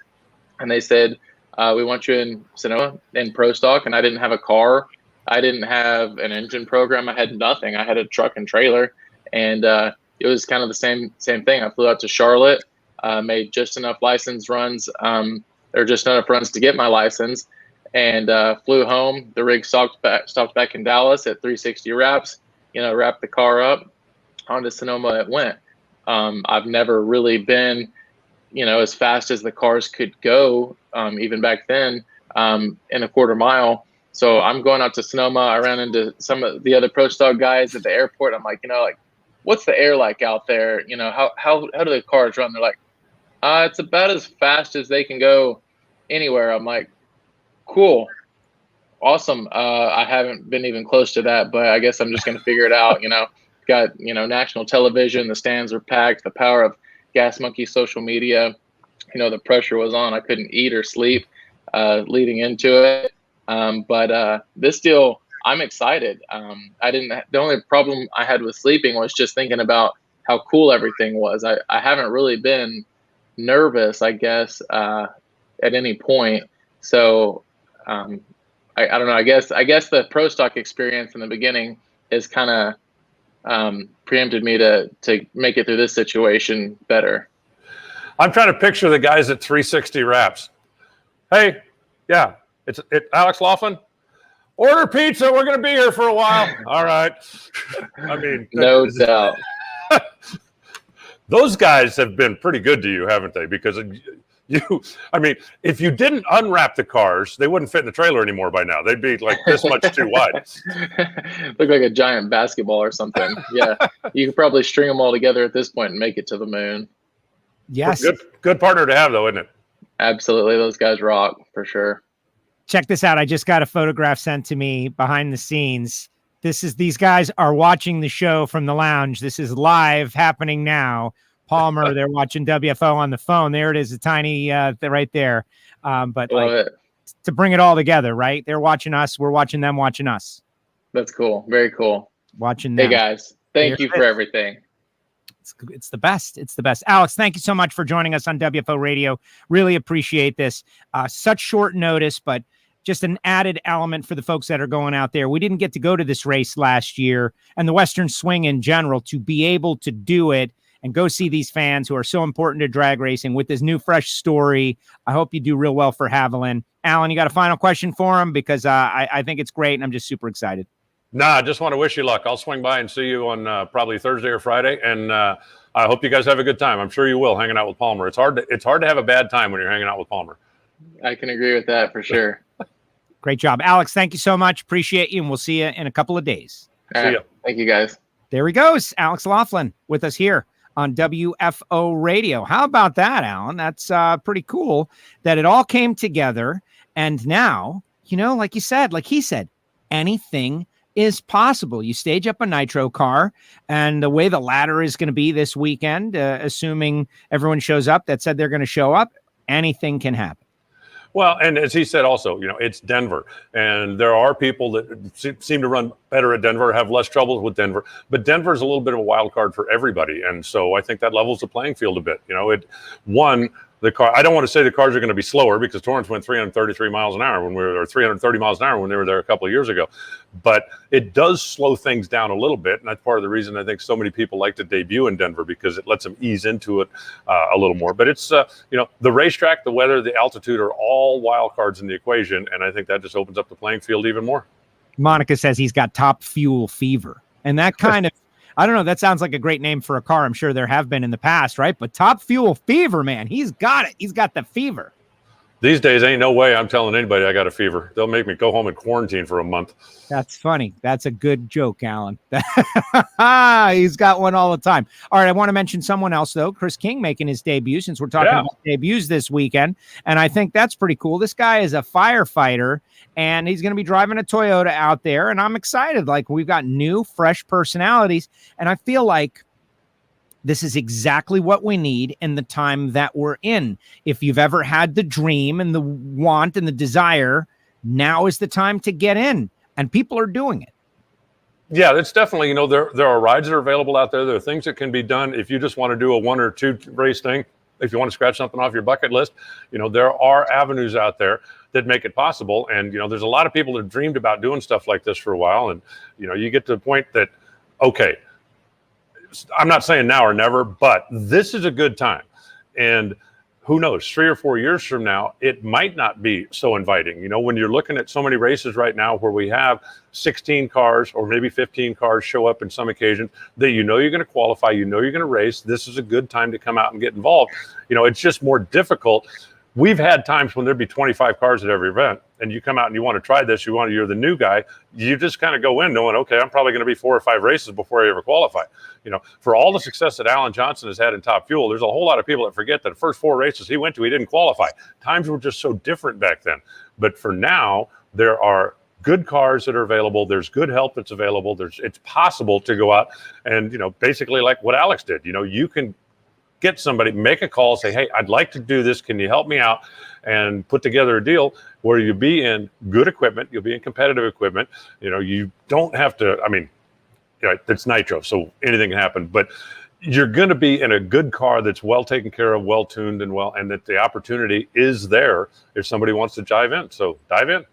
And they said, we want you in Sonoma in Pro Stock. And I didn't have a car. I didn't have an engine program. I had nothing. I had a truck and trailer. And it was kind of the same thing. I flew out to Charlotte, made just enough license runs, or just enough runs to get my license, and flew home. The rig stopped back in Dallas at 360 wraps. Wrapped the car up, onto Sonoma it went. I've never really been, as fast as the cars could go, even back then, in a quarter mile. So I'm going out to Sonoma. I ran into some of the other Pro Stock guys at the airport. I'm like, what's the air like out there? How do the cars run? They're like, it's about as fast as they can go anywhere. I'm like, cool, awesome. I haven't been even close to that, but I guess I'm just going to figure it out. Got, national television, the stands are packed, the power of Gas Monkey social media, the pressure was on. I couldn't eat or sleep leading into it. But this deal, I'm excited. The only problem I had with sleeping was just thinking about how cool everything was. I haven't really been nervous, I guess, at any point. So I don't know. I guess the Pro Stock experience in the beginning is kind of preempted me to make it through this situation better. I'm trying to picture the guys at 360 wraps. Hey, yeah, it's Alex Laughlin. Order pizza. We're going to be here for a while. All right. I mean, No doubt. those guys have been pretty good to you, haven't they? Because I mean, if you didn't unwrap the cars, they wouldn't fit in the trailer anymore by now. They'd be like this much too wide. Look like a giant basketball or something. Yeah. You could probably string them all together at this point and make it to the moon. Yes. Good partner to have, though, isn't it? Absolutely. Those guys rock for sure. Check this out. I just got a photograph sent to me behind the scenes. These guys are watching the show from the lounge. This is live happening now. Palmer, they're watching WFO on the phone. There it is, a tiny right there. But like, to bring it all together, right? They're watching us. We're watching them watching us. That's cool. Very cool. Watching them. Hey, guys. Thank you for everything. It's the best. It's the best. Alex, thank you so much for joining us on WFO Radio. Really appreciate this. Such short notice, but just an added element for the folks that are going out there. We didn't get to go to this race last year and the Western Swing in general. To be able to do it and go see these fans who are so important to drag racing with this new fresh story. I hope you do real well for Haviland. Alan, you got a final question for him? Because I think it's great and I'm just super excited. Nah, I just want to wish you luck. I'll swing by and see you on probably Thursday or Friday. And I hope you guys have a good time. I'm sure you will hanging out with Palmer. It's hard to have a bad time when you're hanging out with Palmer. I can agree with that for sure. Great job. Alex, thank you so much. Appreciate you. And we'll see you in a couple of days. All right. Thank you, guys. There he goes. Alex Laughlin with us here on WFO Radio. How about that, Alan? That's pretty cool that it all came together. And now, like you said, like he said, anything is possible. You stage up a nitro car, and the way the ladder is going to be this weekend, assuming everyone shows up that said they're going to show up, anything can happen. Well, and as he said also, it's Denver, and there are people that seem to run better at Denver, have less troubles with Denver, but Denver is a little bit of a wild card for everybody, and so I think that levels the playing field a bit. The car, I don't want to say the cars are going to be slower because Torrance went 333 miles an hour or 330 miles an hour when they were there a couple of years ago. But it does slow things down a little bit. And that's part of the reason I think so many people like to debut in Denver, because it lets them ease into it a little more. But it's, the racetrack, the weather, the altitude are all wild cards in the equation. And I think that just opens up the playing field even more. Monica says he's got Top Fuel fever. And that kind of, I don't know, that sounds like a great name for a car. I'm sure there have been in the past, right? But Top Fuel fever, man, he's got it. He's got the fever. These days, ain't no way I'm telling anybody I got a fever. They'll make me go home and quarantine for a month. That's funny. That's a good joke, Alan. He's got one all the time. All right, I want to mention someone else, though. Chris King making his debut, since we're talking about debuts this weekend. And I think that's pretty cool. This guy is a firefighter, and he's going to be driving a Toyota out there. And I'm excited. Like, we've got new, fresh personalities. And I feel like this is exactly what we need in the time that we're in. If you've ever had the dream and the want and the desire, now is the time to get in, and people are doing it. Yeah, it's definitely, there are rides that are available out there. There are things that can be done if you just want to do a 1 or 2 race thing. If you want to scratch something off your bucket list, there are avenues out there that make it possible. And, there's a lot of people that have dreamed about doing stuff like this for a while. And, you get to the point that, okay, I'm not saying now or never, but this is a good time. And who knows, 3 or 4 years from now, it might not be so inviting. When you're looking at so many races right now where we have 16 cars or maybe 15 cars show up in some occasions that you're going to qualify, you're going to race, this is a good time to come out and get involved. It's just more difficult. We've had times when there'd be 25 cars at every event, and you come out and you want to try this, you're the new guy, you just kind of go in knowing, okay, I'm probably going to be 4 or 5 races before I ever qualify. For all the success that Alan Johnson has had in Top Fuel, there's a whole lot of people that forget that the first 4 races he went to, he didn't qualify. Times were just so different back then. But for now, there are good cars that are available. There's good help that's available. It's possible to go out and, basically like what Alex did, you can get somebody, make a call, say, hey, I'd like to do this. Can you help me out? And put together a deal where you'll be in good equipment. You'll be in competitive equipment. You don't have to, it's nitro, so anything can happen. But you're going to be in a good car that's well taken care of, well tuned, and that the opportunity is there if somebody wants to dive in. So dive in.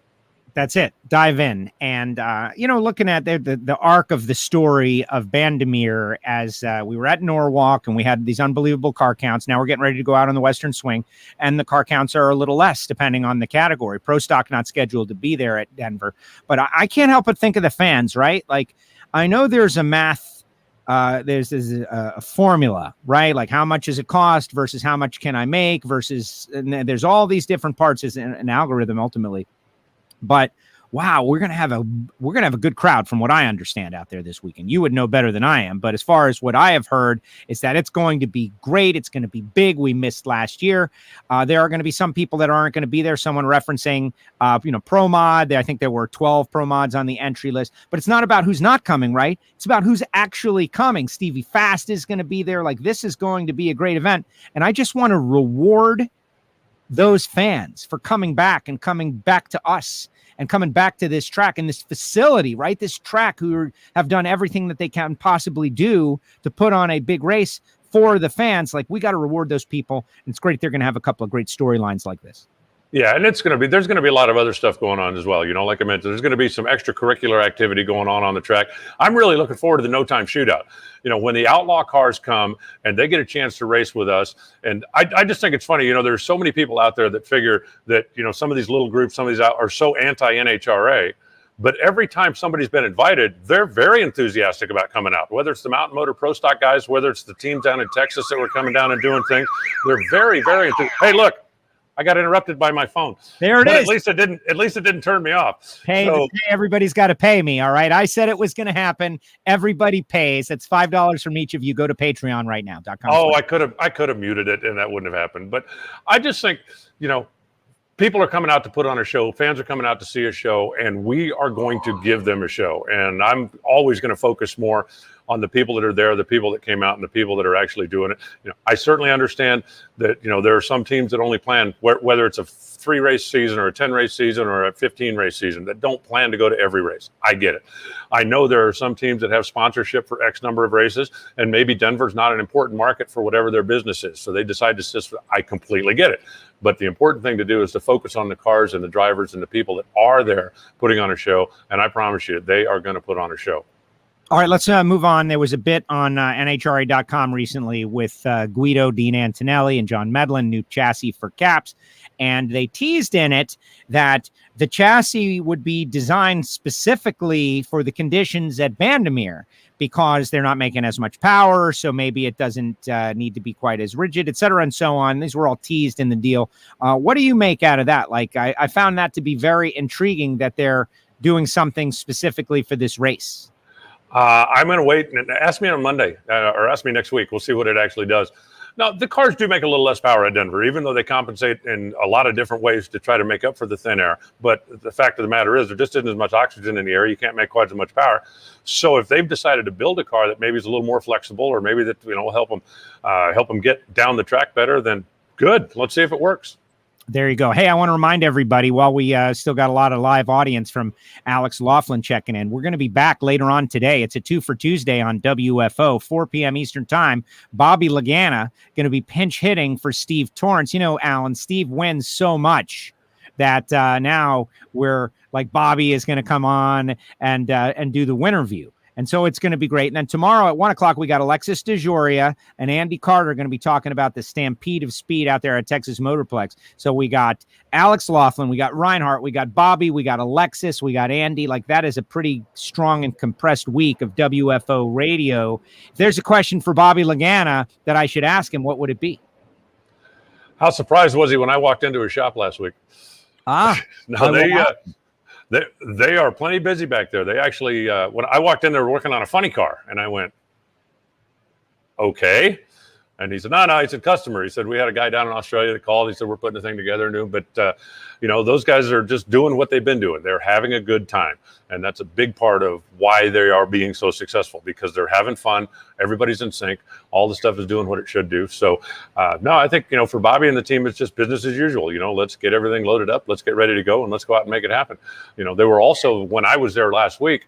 That's it. Dive in. And, looking at the arc of the story of Bandimere as we were at Norwalk and we had these unbelievable car counts. Now we're getting ready to go out on the Western Swing, and the car counts are a little less depending on the category. Pro Stock not scheduled to be there at Denver. But I can't help but think of the fans, right? Like, I know there's a math. There's a formula, right? Like how much does it cost versus how much can I make versus, and there's all these different parts as an algorithm ultimately. But wow, we're gonna have a good crowd from what I understand out there this weekend. You would know better than I am, but as far as what I have heard is that it's going to be great. It's going to be big. We missed last year. There are going to be some people that aren't going to be there. Someone referencing, pro mod. I think there were 12 pro mods on the entry list, but it's not about who's not coming, right? It's about who's actually coming. Stevie Fast is going to be there. Like, this is going to be a great event, and I just want to reward those fans for coming back to us and coming back to this track and this facility, right? This track, who have done everything that they can possibly do to put on a big race for the fans. Like, we got to reward those people. And it's great they're going to have a couple of great storylines like this. Yeah, and there's going to be a lot of other stuff going on as well. Like I mentioned, there's going to be some extracurricular activity going on the track. I'm really looking forward to the no time shootout. When the outlaw cars come and they get a chance to race with us. And I just think it's funny, there's so many people out there that figure that, some of these little groups, some of these are so anti-NHRA. But every time somebody's been invited, they're very enthusiastic about coming out, whether it's the Mountain Motor Pro Stock guys, whether it's the teams down in Texas that were coming down and doing things. They're very, very enthusiastic. Hey, look. I got interrupted by my phone. There it is. At least it didn't turn me off. Hey, everybody's got to pay me. All right. I said it was going to happen. Everybody pays. That's $5 from each of you. Go to Patreon right now.com. Oh, I could have muted it and that wouldn't have happened. But I just think, people are coming out to put on a show. Fans are coming out to see a show, and we are going to give them a show. And I'm always going to focus more on the people that are there, the people that came out, and the people that are actually doing it. I certainly understand that, there are some teams that only plan, whether it's a 3-race season or a 10-race season or a 15-race season, that don't plan to go to every race. I get it. I know there are some teams that have sponsorship for X number of races, and maybe Denver's not an important market for whatever their business is. So they decide to I completely get it. But the important thing to do is to focus on the cars and the drivers and the people that are there putting on a show. And I promise you, they are going to put on a show. All right, let's move on. There was a bit on NHRA.com recently with Guido, Dean Antonelli, and John Medlin, new chassis for caps. And they teased in it that the chassis would be designed specifically for the conditions at Bandimere because they're not making as much power. So maybe it doesn't need to be quite as rigid, et cetera, and so on. These were all teased in the deal. What do you make out of that? Like, I found that to be very intriguing that they're doing something specifically for this race. I'm going to wait and ask me on Monday or ask me next week. We'll see what it actually does. Now, the cars do make a little less power at Denver, even though they compensate in a lot of different ways to try to make up for the thin air. But the fact of the matter is there just isn't as much oxygen in the air. You can't make quite as much power. So if they've decided to build a car that maybe is a little more flexible or maybe that will help them get down the track better, then good. Let's see if it works. There you go. Hey, I want to remind everybody while we still got a lot of live audience from Alex Laughlin checking in, we're going to be back later on today. It's a 2 for Tuesday on WFO, 4 p.m. Eastern time. Bobby Lagana going to be pinch hitting for Steve Torrance. Alan, Steve wins so much that now we're like Bobby is going to come on and do the winner view. And so it's going to be great. And then tomorrow at 1 o'clock, we got Alexis DeJoria and Andy Carter going to be talking about the stampede of speed out there at Texas Motorplex. So we got Alex Laughlin, we got Reinhart, we got Bobby, we got Alexis, we got Andy. Like, that is a pretty strong and compressed week of WFO radio. If there's a question for Bobby Lagana that I should ask him, what would it be? How surprised was he when I walked into his shop last week? They are plenty busy back there. They actually, when I walked in, they were working on a funny car, and I went, okay. And he said, no, he's a customer. He said, we had a guy down in Australia that called. He said, we're putting the thing together new. But, those guys are just doing what they've been doing. They're having a good time. And that's a big part of why they are being so successful, because they're having fun. Everybody's in sync. All the stuff is doing what it should do. So, no, I think, for Bobby and the team, it's just business as usual. Let's get everything loaded up. Let's get ready to go, and let's go out and make it happen. There were also, when I was there last week,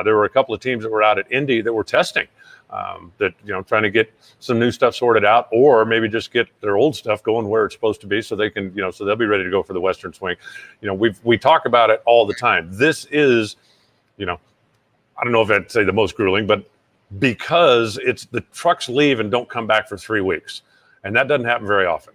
there were a couple of teams that were out at Indy that were testing. Trying to get some new stuff sorted out, or maybe just get their old stuff going where it's supposed to be, so they can, so they'll be ready to go for the Western Swing. We talk about it all the time. This is, I don't know if I'd say the most grueling, but because it's the trucks leave and don't come back for 3 weeks, and that doesn't happen very often.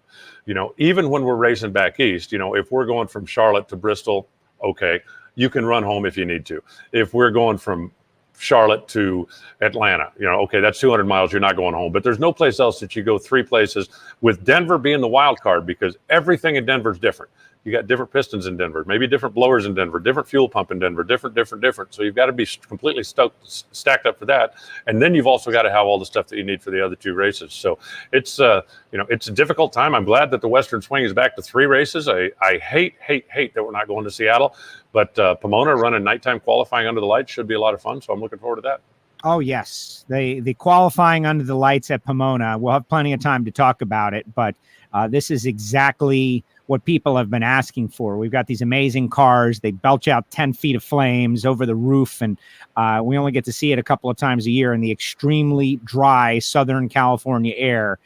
Even when we're racing back east, if we're going from Charlotte to Bristol, okay, you can run home if you need to. If we're going from Charlotte to Atlanta, okay, that's 200 miles. You're not going home, but there's no place else that you go 3 places, with Denver being the wild card, because everything in Denver is different. You got different pistons in Denver, maybe different blowers in Denver, different fuel pump in Denver, different. So you've got to be completely stacked up for that. And then you've also got to have all the stuff that you need for the other 2 races. So it's, it's a difficult time. I'm glad that the Western Swing is back to 3 races. I hate that we're not going to Seattle, but Pomona running nighttime qualifying under the lights should be a lot of fun. So I'm looking forward to that. Oh, yes. The qualifying under the lights at Pomona, we'll have plenty of time to talk about it, but this is exactly what people have been asking for. We've got these amazing cars. They belch out 10 feet of flames over the roof, and we only get to see it a couple of times a year in the extremely dry Southern California air.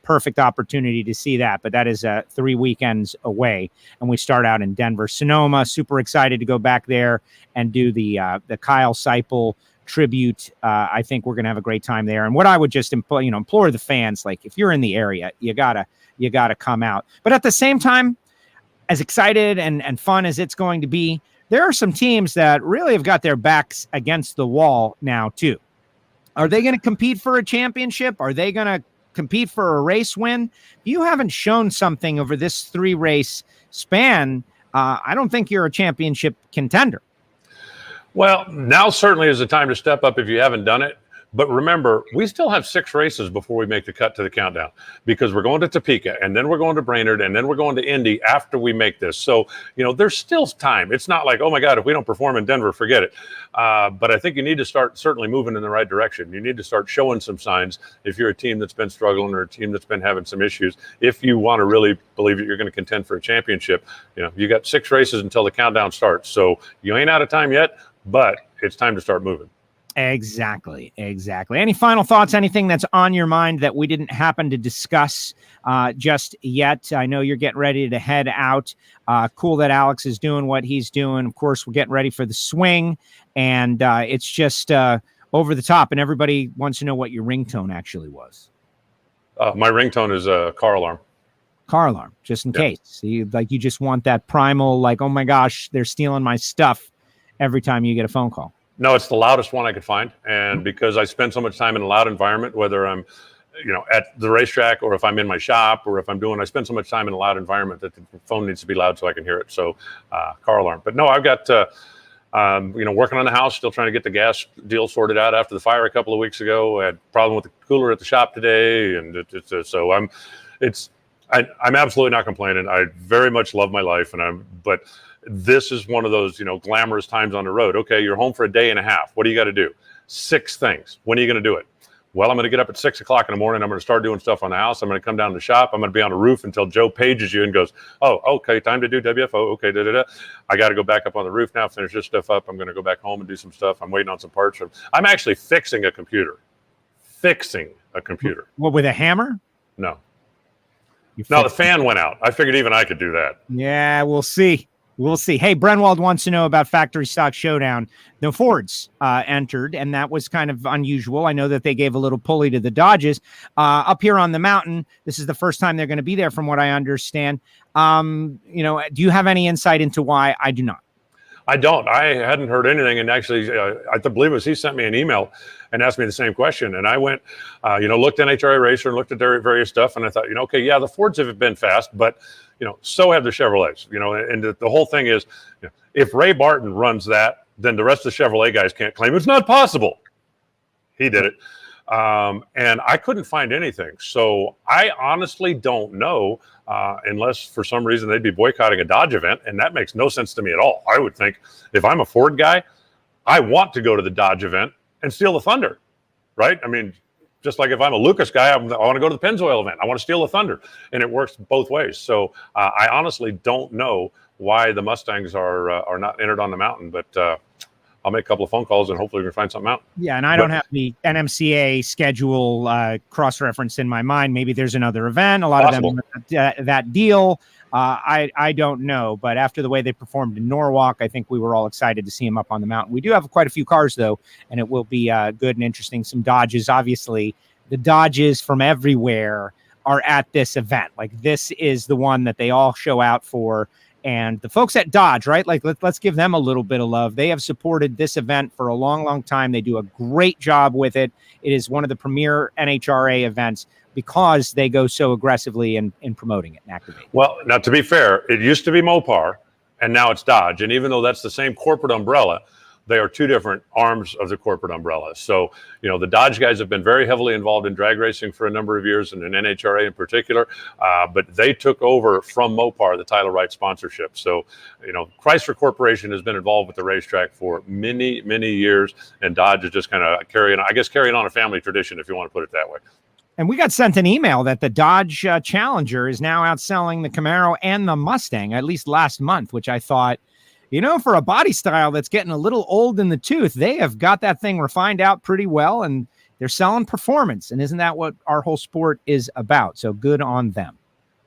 Perfect opportunity to see that, but that is 3 weekends away, and we start out in Denver. Sonoma, super excited to go back there and do the Kyle Seipel tribute. I think we're going to have a great time there. And what I would just implore the fans, like, if you're in the area, you gotta come out. But at the same time, as excited and fun as it's going to be, there are some teams that really have got their backs against the wall now too. Are they going to compete for a championship? Are they going to compete for a race win? If you haven't shown something over this 3 race span, I don't think you're a championship contender. Well, now certainly is the time to step up if you haven't done it. But remember, we still have 6 races before we make the cut to the countdown, because we're going to Topeka, and then we're going to Brainerd, and then we're going to Indy after we make this. So, there's still time. It's not like, oh my God, if we don't perform in Denver, forget it. But I think you need to start certainly moving in the right direction. You need to start showing some signs if you're a team that's been struggling, or a team that's been having some issues. If you want to really believe that you're going to contend for a championship, you got 6 races until the countdown starts. So you ain't out of time yet, but it's time to start moving. Exactly. Any final thoughts, anything that's on your mind that we didn't happen to discuss just yet? I know you're getting ready to head out. Cool that Alex is doing what he's doing. Of course, we're getting ready for the swing, and it's just over the top, and everybody wants to know what your ringtone actually was. My ringtone is a car alarm. Car alarm, just in case. You just want that primal, like, oh my gosh, they're stealing my stuff every time you get a phone call. No, it's the loudest one I could find. And because I spend so much time in a loud environment, whether I'm, at the racetrack, or if I'm in my shop, or if I spend so much time in a loud environment that the phone needs to be loud so I can hear it. So car alarm. But no, I've got, working on the house, still trying to get the gas deal sorted out after the fire a couple of weeks ago. I had a problem with the cooler at the shop today. And so I'm absolutely not complaining. I very much love my life, but this is one of those, glamorous times on the road. Okay, you're home for a day and a half. What do you got to do? 6 things. When are you going to do it? Well, I'm going to get up at 6 o'clock in the morning. I'm going to start doing stuff on the house. I'm going to come down to the shop. I'm going to be on the roof until Joe pages you and goes, oh, okay, time to do WFO. Okay, I got to go back up on the roof now, finish this stuff up. I'm going to go back home and do some stuff. I'm waiting on some parts. I'm actually fixing a computer. What, with a hammer? No. The fan went out. I figured even I could do that. Yeah, we'll see. Hey, Brenwald wants to know about Factory Stock Showdown. The Fords entered, and that was kind of unusual. I know that they gave a little pulley to the Dodges. Up here on the mountain, this is the first time they're going to be there, from what I understand. Do you have any insight into why? I do not. I don't. I hadn't heard anything. And actually, I believe it was he sent me an email and asked me the same question. And I went, looked at NHRA Racer and looked at their various stuff. And I thought, okay, yeah, the Fords have been fast, but so have the Chevrolets, and the whole thing is, if Ray Barton runs that, then the rest of the Chevrolet guys can't claim it's not possible. He did it. And I couldn't find anything. So I honestly don't know, unless for some reason they'd be boycotting a Dodge event. And that makes no sense to me at all. I would think if I'm a Ford guy, I want to go to the Dodge event and steal the Thunder, right? I mean, just like if I'm a Lucas guy, I want to go to the Pennzoil event. I want to steal the Thunder, and it works both ways. So I honestly don't know why the Mustangs are not entered on the mountain, but I'll make a couple of phone calls and hopefully we can find something out. Yeah, and I don't have the NMCA schedule cross-reference in my mind. Maybe there's another event. A lot Possible. of them that deal. I don't know, but after the way they performed in Norwalk, I think we were all excited to see them up on the mountain. We do have quite a few cars, though, and it will be good and interesting. Some Dodges, obviously. The Dodges from everywhere are at this event. Like, this is the one that they all show out for. And the folks at Dodge, right? Like, let's give them a little bit of love. They have supported this event for a long, long time. They do a great job with it. It is one of the premier NHRA events because they go so aggressively in promoting it and activating. Well, now, to be fair, it used to be Mopar, and now it's Dodge. And even though that's the same corporate umbrella, they are two different arms of the corporate umbrella. So, you know, the Dodge guys have been very heavily involved in drag racing for a number of years, and in NHRA in particular. But they took over from Mopar the title right sponsorship. So, you know, Chrysler Corporation has been involved with the racetrack for many, many years, and Dodge is just kind of carrying on a family tradition, if you want to put it that way. And we got sent an email that the Dodge Challenger is now outselling the Camaro and the Mustang, at least last month, which I thought, you know, for a body style that's getting a little old in the tooth, they have got that thing refined out pretty well, and they're selling performance. And isn't that what our whole sport is about? So good on them.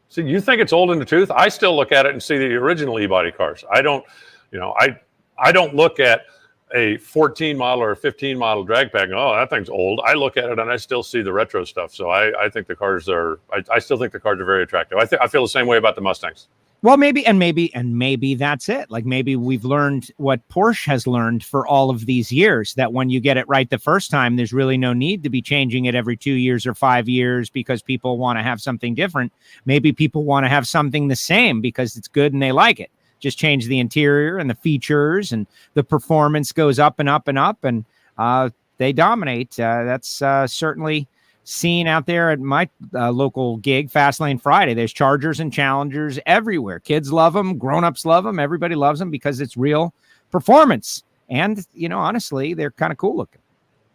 So you think it's old in the tooth? I still look at it and see the original e-body cars. I don't look at a 14 model or a 15 model drag pack. Oh, that thing's old. I look at it and I still see the retro stuff. So I think the cars are, I still think the cars are very attractive. I feel the same way about the Mustangs. Well, maybe that's it. Like, maybe we've learned what Porsche has learned for all of these years, that when you get it right the first time, there's really no need to be changing it every 2 years or 5 years because people want to have something different. Maybe people want to have something the same because it's good and they like it. Just change the interior and the features, and the performance goes up and up and up, and they dominate. That's certainly seen out there at my local gig, Fastlane Friday. There's Chargers and Challengers everywhere. Kids love them. Grown-ups love them. Everybody loves them because it's real performance. And, you know, honestly, they're kind of cool looking.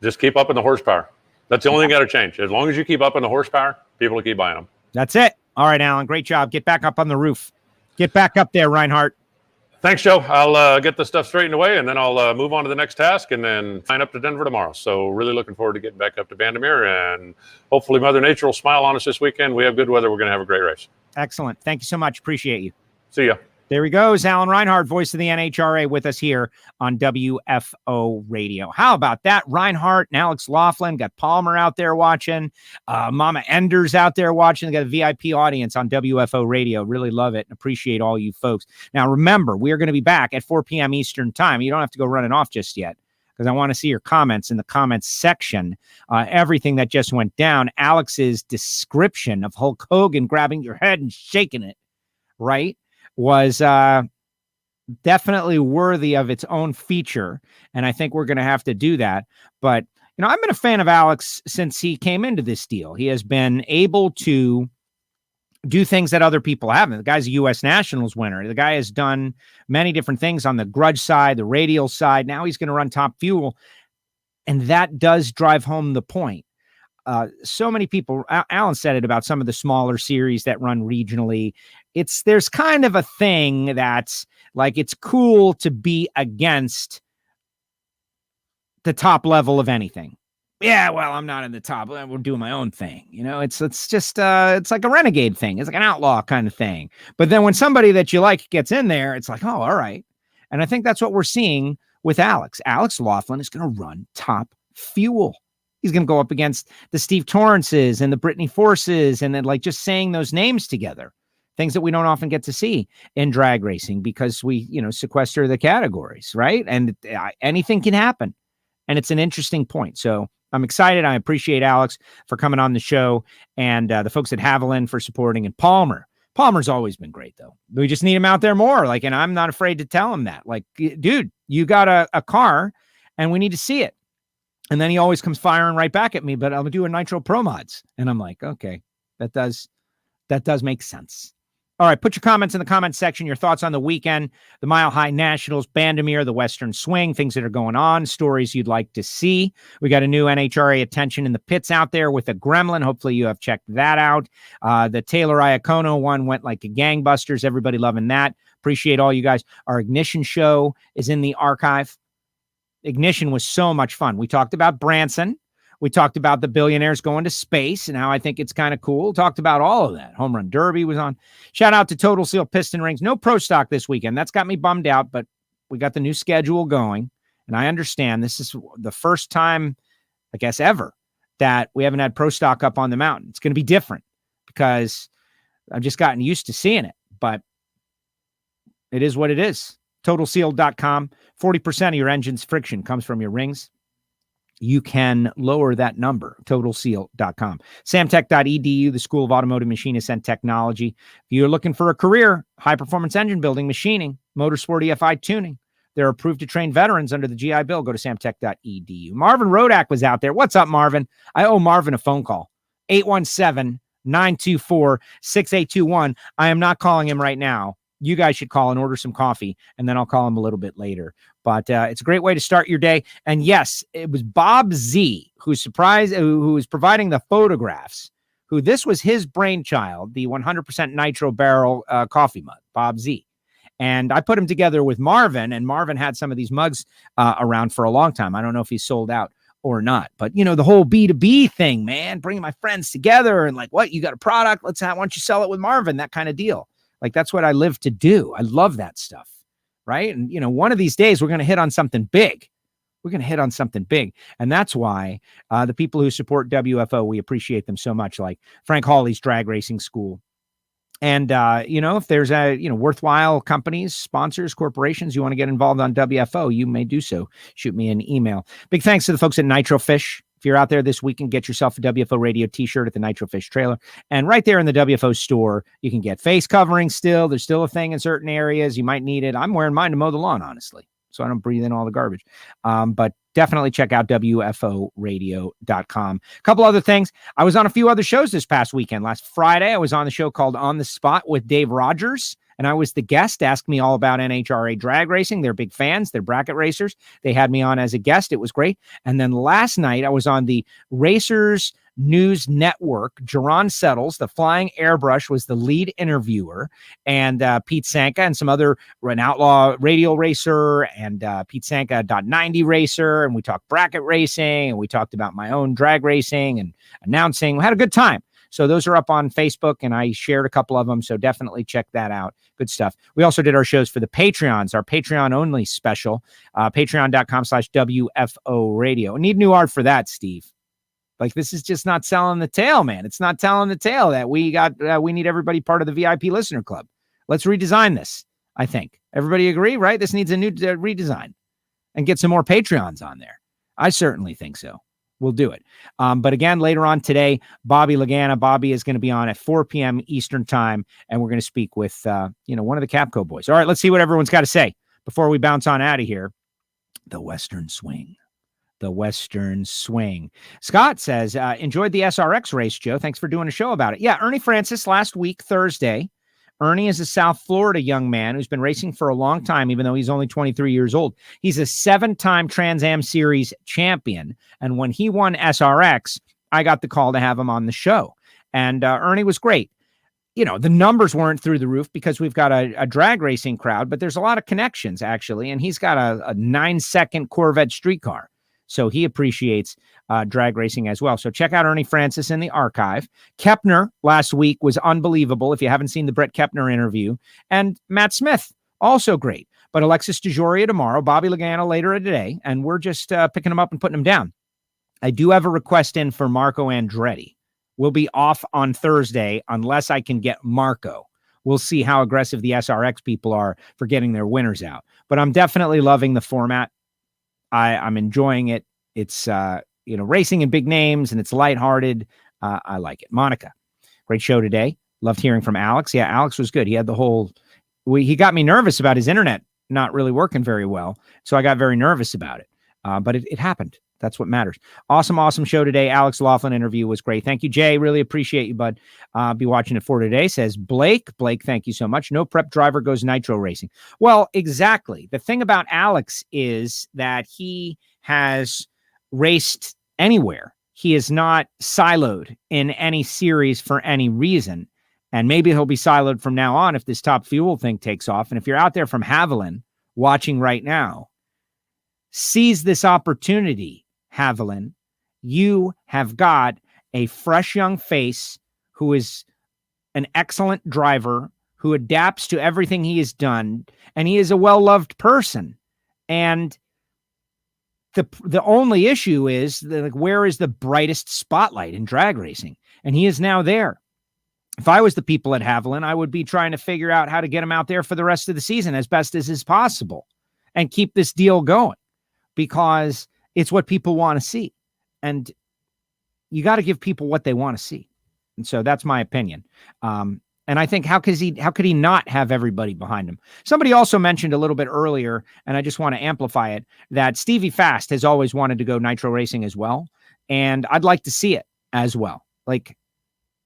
Just keep up in the horsepower. That's the only thing got to change. As long as you keep up in the horsepower, people will keep buying them. That's it. All right, Alan, great job. Get back up on the roof. Get back up there, Reinhart. Thanks, Joe. I'll get this stuff straightened away, and then I'll move on to the next task and then sign up to Denver tomorrow. So really looking forward to getting back up to Bandimere, and hopefully Mother Nature will smile on us this weekend. We have good weather. We're going to have a great race. Excellent. Thank you so much. Appreciate you. See ya. There he goes, Alan Reinhart, voice of the NHRA, with us here on WFO Radio. How about that? Reinhart and Alex Laughlin, got Palmer out there watching, Mama Enders out there watching. They got a VIP audience on WFO Radio. Really love it and appreciate all you folks. Now, remember, we are going to be back at 4 p.m. Eastern time. You don't have to go running off just yet, because I want to see your comments in the comments section. Everything that just went down, Alex's description of Hulk Hogan grabbing your head and shaking it, right, was definitely worthy of its own feature. And I think we're going to have to do that. But, you know, I've been a fan of Alex since he came into this deal. He has been able to do things that other people haven't. The guy's a U.S. Nationals winner. The guy has done many different things on the grudge side, the radial side. Now he's going to run Top Fuel. And that does drive home the point. So many people, Alan said it about some of the smaller series that run regionally. There's kind of a thing that's like, it's cool to be against the top level of anything. Yeah, well, I'm not in the top. We're doing my own thing. You know, it's just, it's like a renegade thing. It's like an outlaw kind of thing. But then when somebody that you like gets in there, it's like, oh, all right. And I think that's what we're seeing with Alex. Alex Laughlin is going to run Top Fuel. He's going to go up against the Steve Torrances and the Brittany Forces, and then like just saying those names together, things that we don't often get to see in drag racing because we, you know, sequester the categories, right? And anything can happen. And it's an interesting point. So I'm excited. I appreciate Alex for coming on the show, and the folks at Haviland for supporting, and Palmer. Palmer's always been great, though. We just need him out there more. Like, and I'm not afraid to tell him that. Like, dude, you got a car, and we need to see it. And then he always comes firing right back at me, but I'm doing Nitro Pro Mods. And I'm like, okay, that does make sense. All right, put your comments in the comments section, your thoughts on the weekend, the Mile High Nationals, Bandamere, the Western Swing, things that are going on, stories you'd like to see. We got a new NHRA Attention in the Pits out there with a gremlin. Hopefully you have checked that out. The Taylor Iacono one went like a gangbusters. Everybody loving that. Appreciate all you guys. Our Ignition show is in the archive. Ignition was so much fun. We talked about Branson. We talked about the billionaires going to space and how I think it's kind of cool. Talked about all of that. Home Run Derby was on. Shout out to Total Seal Piston Rings. No pro stock this weekend. That's got me bummed out, but we got the new schedule going. And I understand this is the first time, I guess, ever that we haven't had pro stock up on the mountain. It's going to be different because I've just gotten used to seeing it, but it is what it is. TotalSeal.com. 40% of your engine's friction comes from your rings. You can lower that number, TotalSeal.com. Samtech.edu, the School of Automotive Machinists and Technology. If you're looking for a career, high-performance engine building, machining, motorsport EFI tuning, they're approved to train veterans under the GI Bill. Go to samtech.edu. Marvin Rodak was out there. What's up, Marvin? I owe Marvin a phone call. 817-924-6821. I am not calling him right now. You guys should call and order some coffee, and then I'll call him a little bit later. But it's a great way to start your day. And yes, it was Bob Z who was providing the photographs, who this was his brainchild, the 100% nitro barrel coffee mug, Bob Z. And I put him together with Marvin, and Marvin had some of these mugs around for a long time. I don't know if he's sold out or not, but you know, the whole B2B thing, man, bringing my friends together and like, what, you got a product? Why don't you sell it with Marvin? That kind of deal. Like, that's what I live to do. I love that stuff. Right. And, you know, one of these days we're going to hit on something big. We're going to hit on something big. And that's why the people who support WFO, we appreciate them so much, like Frank Hawley's Drag Racing School. And, you know, if there's worthwhile companies, sponsors, corporations, you want to get involved on WFO, you may do so. Shoot me an email. Big thanks to the folks at Nitro Fish. If you're out there this weekend, get yourself a WFO radio t-shirt at the Nitro Fish trailer. And right there in the WFO store, you can get face covering still. There's still a thing in certain areas. You might need it. I'm wearing mine to mow the lawn, honestly, so I don't breathe in all the garbage. But definitely check out WFOradio.com. A couple other things. I was on a few other shows this past weekend. Last Friday, I was on the show called On the Spot with Dave Rogers. And I was the guest, asked me all about NHRA drag racing. They're big fans. They're bracket racers. They had me on as a guest. It was great. And then last night I was on the Racers News Network. Jerron Settles, the Flying Airbrush, was the lead interviewer. And Pete Sanka and some other, an outlaw radial racer, and Pete Sanka, .90 racer. And we talked bracket racing, and we talked about my own drag racing and announcing. We had a good time. So those are up on Facebook, and I shared a couple of them. So definitely check that out. Good stuff. We also did our shows for the Patreons, our Patreon-only special, patreon.com/WFO radio. I need new art for that, Steve. Like, this is just not selling the tale, man. It's not telling the tale that we need everybody part of the VIP listener club. Let's redesign this, I think. Everybody agree, right? This needs a new redesign and get some more Patreons on there. I certainly think so. We'll do it. But again, later on today, Bobby Lagana. Bobby is going to be on at 4 p.m. Eastern time, and we're going to speak with, one of the Capco boys. All right, let's see what everyone's got to say before we bounce on out of here. The Western Swing. The Western Swing. Scott says, enjoyed the SRX race, Joe. Thanks for doing a show about it. Yeah, Ernie Francis last week, Thursday. Ernie is a South Florida young man who's been racing for a long time, even though he's only 23 years old. He's a 7-time Trans Am Series champion. And when he won SRX, I got the call to have him on the show. And Ernie was great. You know, the numbers weren't through the roof because we've got a drag racing crowd, but there's a lot of connections, actually. And he's got a 9-second Corvette streetcar. So he appreciates drag racing as well. So check out Ernie Francis in the archive. Kepner last week was unbelievable. If you haven't seen the Brett Kepner interview, and Matt Smith, also great. But Alexis DeJoria tomorrow, Bobby Lagana later today, and we're just picking them up and putting them down. I do have a request in for Marco Andretti. We'll be off on Thursday unless I can get Marco. We'll see how aggressive the SRX people are for getting their winners out. But I'm definitely loving the format. I'm enjoying it. It's, racing in big names, and it's lighthearted. I like it. Monica, great show today. Loved hearing from Alex. Yeah, Alex was good. He had he got me nervous about his internet not really working very well. So I got very nervous about it. But it happened. That's what matters. Awesome show today. Alex Laughlin interview was great. Thank you, Jay. Really appreciate you, bud. Be watching it for today. Says Blake, thank you so much. No prep driver goes nitro racing. Well, exactly. The thing about Alex is that he has raced anywhere. He is not siloed in any series for any reason. And maybe he'll be siloed from now on if this Top Fuel thing takes off. And if you're out there from Haviland watching right now, seize this opportunity. Haviland, you have got a fresh young face who is an excellent driver, who adapts to everything he has done, and he is a well-loved person. And the only issue is that, where is the brightest spotlight in drag racing? And he is now there. If I was the people at Haviland, I would be trying to figure out how to get him out there for the rest of the season as best as is possible and keep this deal going, because it's what people want to see. And you got to give people what they want to see. And so that's my opinion. And I think, how could he not have everybody behind him? Somebody also mentioned a little bit earlier, and I just want to amplify it, that Stevie Fast has always wanted to go nitro racing as well. And I'd like to see it as well. Like,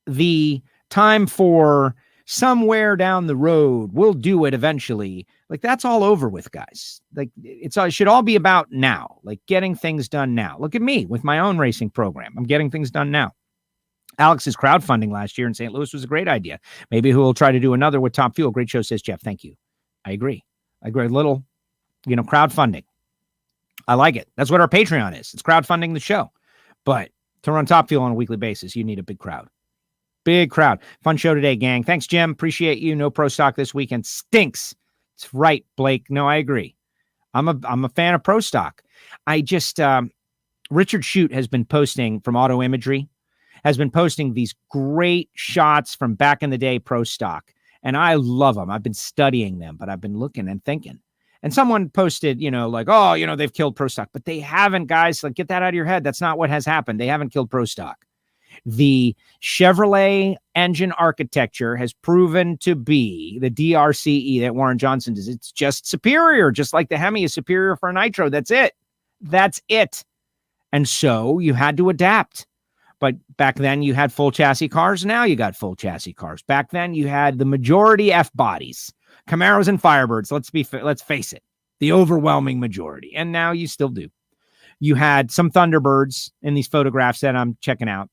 the time for somewhere down the road, we'll do it eventually. Like, that's all over with, guys. Like, it should all be about now, like getting things done now. Look at me with my own racing program. I'm getting things done now. Alex's crowdfunding last year in St. Louis was a great idea. Maybe we'll try to do another with Top Fuel. Great show, says Jeff. Thank you. I agree. A little, crowdfunding. I like it. That's what our Patreon is. It's crowdfunding the show. But to run Top Fuel on a weekly basis, you need a big crowd. Big crowd. Fun show today, gang. Thanks, Jim. Appreciate you. No pro stock this weekend. Stinks. It's right, Blake. No, I agree. I'm a fan of pro stock. I just, Richard Shute has been posting from Auto Imagery, has been posting these great shots from back in the day pro stock. And I love them. I've been studying them, but I've been looking and thinking. And someone posted, they've killed pro stock, but they haven't, guys. Like, get that out of your head. That's not what has happened. They haven't killed pro stock. The Chevrolet engine architecture has proven to be the DRCE that Warren Johnson does. It's just superior, just like the Hemi is superior for nitro. That's it. That's it. And so you had to adapt. But back then you had full chassis cars. Now you got full chassis cars. Back then you had the majority F bodies, Camaros and Firebirds. Let's face it, the overwhelming majority. And now you still do. You had some Thunderbirds in these photographs that I'm checking out.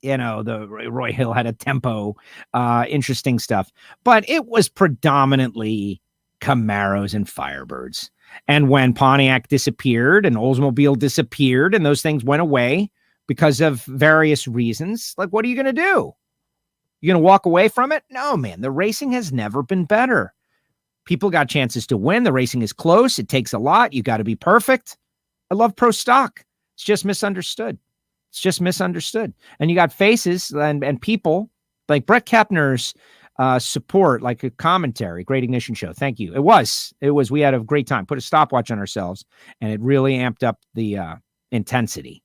The Roy Hill had a Tempo, interesting stuff, but it was predominantly Camaros and Firebirds. And when Pontiac disappeared and Oldsmobile disappeared and those things went away because of various reasons, like, what are you going to do? You're going to walk away from it? No, man, the racing has never been better. People got chances to win. The racing is close. It takes a lot. You got to be perfect. I love pro stock. It's just misunderstood. It's just misunderstood. And you got faces and people like Brett Kepner's support, like a commentary, great Ignition show. Thank you. It was, we had a great time. Put a stopwatch on ourselves and it really amped up the intensity.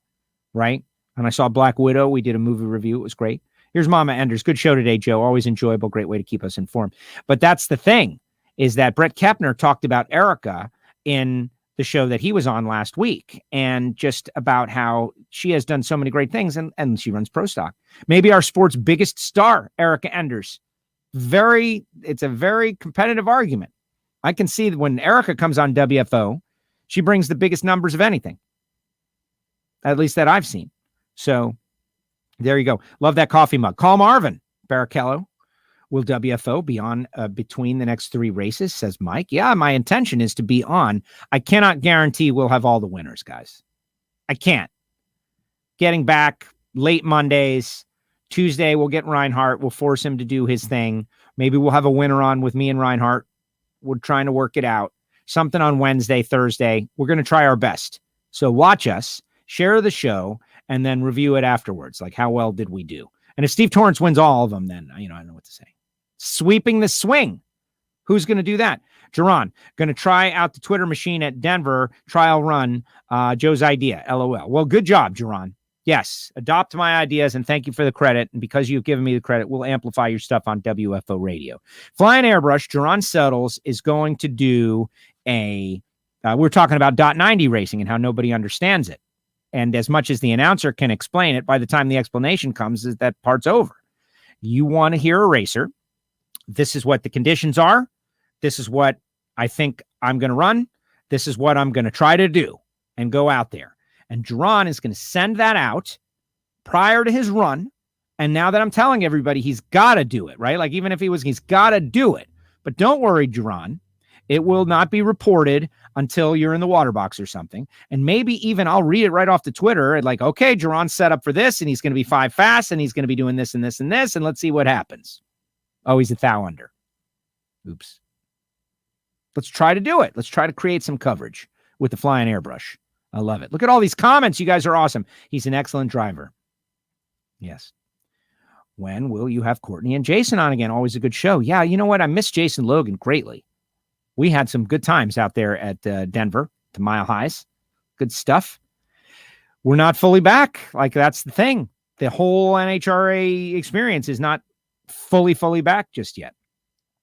Right. And I saw Black Widow. We did a movie review. It was great. Here's Mama Enders. Good show today, Joe. Always enjoyable. Great way to keep us informed. But that's the thing, is that Brett Kepner talked about Erica in the show that he was on last week, and just about how she has done so many great things, and she runs pro stock. Maybe our sport's biggest star, Erica Enders. It's a very competitive argument. I can see that when Erica comes on WFO, she brings the biggest numbers of anything, at least that I've seen. So there you go. Love that coffee mug. Call Marvin Barrichello. Will WFO be on between the next 3 races, says Mike. Yeah, my intention is to be on. I cannot guarantee we'll have all the winners, guys. I can't. Getting back late Mondays. Tuesday, we'll get Reinhart. We'll force him to do his thing. Maybe we'll have a winner on with me and Reinhart. We're trying to work it out. Something on Wednesday, Thursday. We're going to try our best. So watch us, share the show, and then review it afterwards. Like, how well did we do? And if Steve Torrance wins all of them, then, I don't know what to say. Sweeping the swing. Who's going to do that? Jerron, going to try out the Twitter machine at Denver, trial run, Joe's idea, LOL. Well, good job, Jerron. Yes, adopt my ideas, and thank you for the credit. And because you've given me the credit, we'll amplify your stuff on WFO radio. Flying Airbrush, Jerron Settles is going to do we're talking about .90 racing and how nobody understands it. And as much as the announcer can explain it, by the time the explanation comes, that part's over. You want to hear a racer. This is what the conditions are. This is what I think I'm going to run. This is what I'm going to try to do and go out there. And Duran is going to send that out prior to his run. And now that I'm telling everybody he's got to do it, right? Like even if he's got to do it. But don't worry, Duran. It will not be reported until you're in the water box or something. And maybe even I'll read it right off the Twitter and like, okay, Duran's set up for this and he's going to be 5 fast and he's going to be doing this and this and this. And let's see what happens. Oh, he's a thou under. Oops. Let's try to do it. Let's try to create some coverage with the flying airbrush. I love it. Look at all these comments. You guys are awesome. He's an excellent driver. Yes. When will you have Courtney and Jason on again? Always a good show. Yeah, you know what? I miss Jason Logan greatly. We had some good times out there at Denver, the Mile Highs. Good stuff. We're not fully back. Like, that's the thing. The whole NHRA experience is not fully back just yet.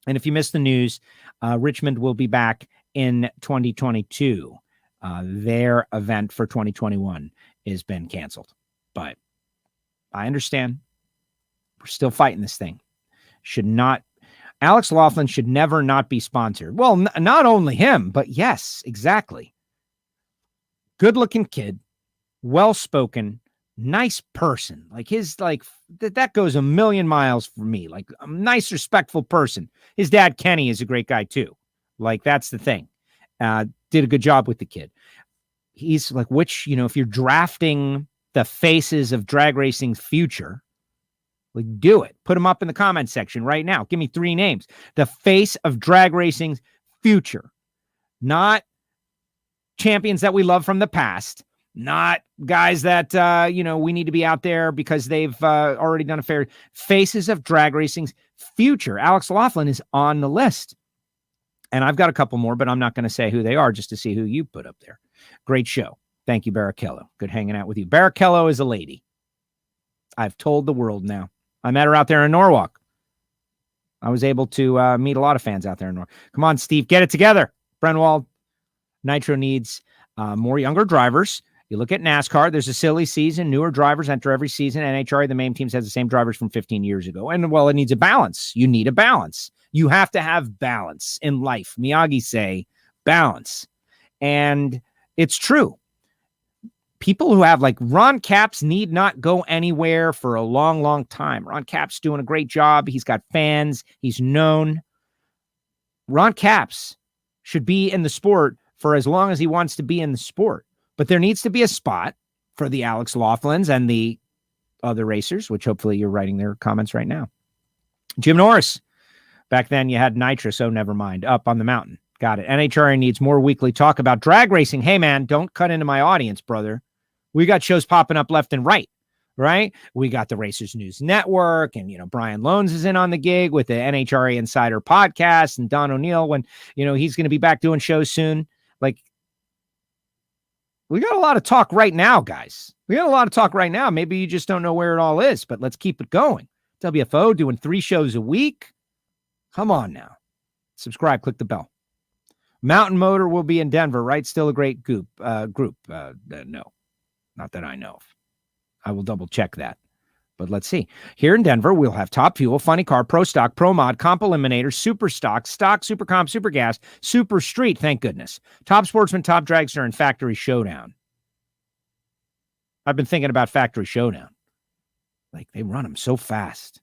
And if you missed the news, Richmond will be back in 2022. Their event for 2021 has been canceled. But I understand. We're still fighting this thing. Alex Laughlin should never not be sponsored. Well, not only him, but yes, exactly. Good-looking kid, well-spoken, nice person. Like that goes a million miles for me. Like a nice, respectful person. His dad, Kenny, is a great guy too. Like that's the thing. Did a good job with the kid. He's like, if you're drafting the faces of drag racing's future, like, do it. Put them up in the comment section right now. Give me 3 names. The face of drag racing's future. Not champions that we love from the past. Not guys that, we need to be out there because they've already done a fair. Faces of drag racing's future. Alex Laughlin is on the list. And I've got a couple more, but I'm not going to say who they are just to see who you put up there. Great show. Thank you, Barrichello. Good hanging out with you. Barrichello is a lady. I've told the world now. I met her out there in Norwalk. I was able to meet a lot of fans out there in Norwalk. Come on, Steve, get it together. Brenwald, Nitro needs more younger drivers. You look at NASCAR, there's a silly season. Newer drivers enter every season. NHRA, the main teams, has the same drivers from 15 years ago. And, well, it needs a balance. You need a balance. You have to have balance in life. Miyagi say balance. And it's true. People who have like Ron Capps need not go anywhere for a long time. Ron Capps doing a great job. He's got fans. He's known. Ron Capps should be in the sport for as long as he wants to be in the sport. But there needs to be a spot for the Alex Laughlins and the other racers, which hopefully you're writing their comments right now. Jim Norris. Back then you had Nitro, so never mind. Up on the mountain. Got it. NHRA needs more weekly talk about drag racing. Hey, man, don't cut into my audience, brother. We got shows popping up left and right. We got the Racers News Network, and, Brian Loans is in on the gig with the NHRA Insider podcast, and Don O'Neill when, he's going to be back doing shows soon. Like, we got a lot of talk right now, guys. We got a lot of talk right now. Maybe you just don't know where it all is, but let's keep it going. WFO doing 3 shows a week. Come on now. Subscribe, click the bell. Mountain Motor will be in Denver, right? Still a great group. No, not that I know of. I will double check that. But let's see. Here in Denver, we'll have Top Fuel, Funny Car, Pro Stock, Pro Mod, Comp Eliminator, Super Stock, Super Comp, Super Gas, Super Street, thank goodness. Top Sportsman, Top Dragster, and Factory Showdown. I've been thinking about Factory Showdown. Like, they run them so fast.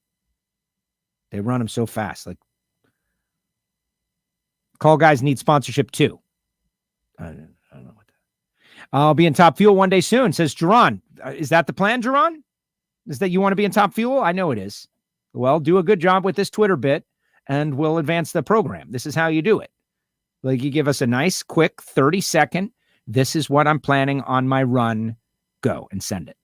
Like, Call Guys need sponsorship too. I don't know what that. I'll be in Top Fuel one day soon, says Jerron. Is that the plan, Jerron? Is that you want to be in Top Fuel? I know it is. Well, do a good job with this Twitter bit, and we'll advance the program. This is how you do it. Like, you give us a nice, quick 30-second, this is what I'm planning on my run, go, and send it.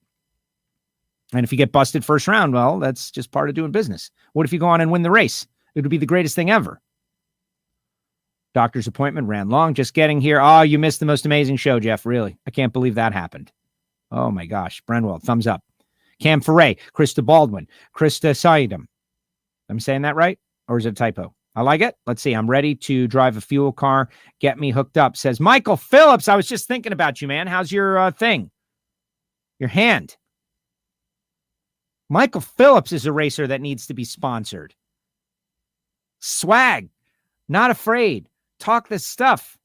And if you get busted first round, well, that's just part of doing business. What if you go on and win the race? It would be the greatest thing ever. Doctor's appointment ran long. Just getting here. Oh, you missed the most amazing show, Jeff. Really? I can't believe that happened. Oh, my gosh. Brenwell, thumbs up. Cam Ferre, Krista Baldwin, Krista Saidam. I'm saying that right? Or is it a typo? I like it. Let's see. I'm ready to drive a fuel car. Get me hooked up, says Michael Phillips. I was just thinking about you, man. How's your thing? Your hand. Michael Phillips is a racer that needs to be sponsored. Swag. Not afraid. Talk this stuff.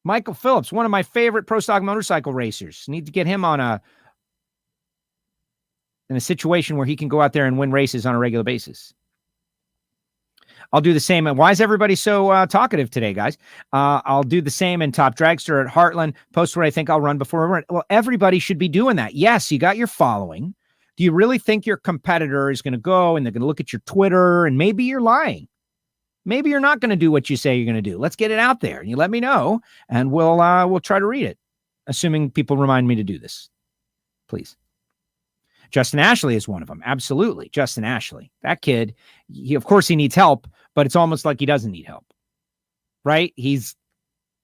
Michael Phillips, one of my favorite pro stock motorcycle racers. Need to get him in a situation where he can go out there and win races on a regular basis. I'll do the same. Why is everybody so talkative today, guys? I'll do the same in Top Dragster at Heartland. Post where I think I'll run before I run. Well, everybody should be doing that. Yes, you got your following. Do you really think your competitor is going to go and they're going to look at your Twitter and maybe you're lying? Maybe you're not going to do what you say you're going to do. Let's get it out there and you let me know and we'll try to read it, assuming people remind me to do this. Please. Justin Ashley is one of them. Absolutely. Justin Ashley. That kid, of course he needs help, but it's almost like he doesn't need help, right? He's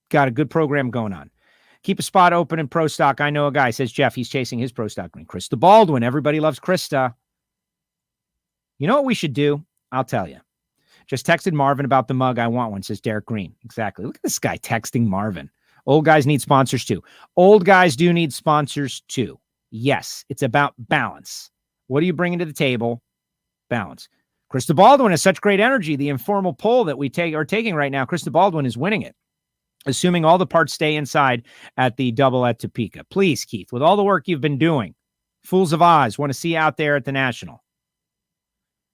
got a good program going on. Keep a spot open in pro stock. I know a guy, says Jeff, he's chasing his pro stock win. Krista Baldwin. Everybody loves Krista. You know what we should do? I'll tell you. Just texted Marvin about the mug. I want one, says Derek Green. Exactly. Look at this guy texting Marvin. Old guys need sponsors too. Old guys do need sponsors too. Yes, it's about balance. What are you bringing to the table? Balance. Krista Baldwin has such great energy. The informal poll that we are taking right now, Krista Baldwin is winning it, assuming all the parts stay inside at the double at Topeka. Please, Keith, with all the work you've been doing, Fools of Oz want to see you out there at the National.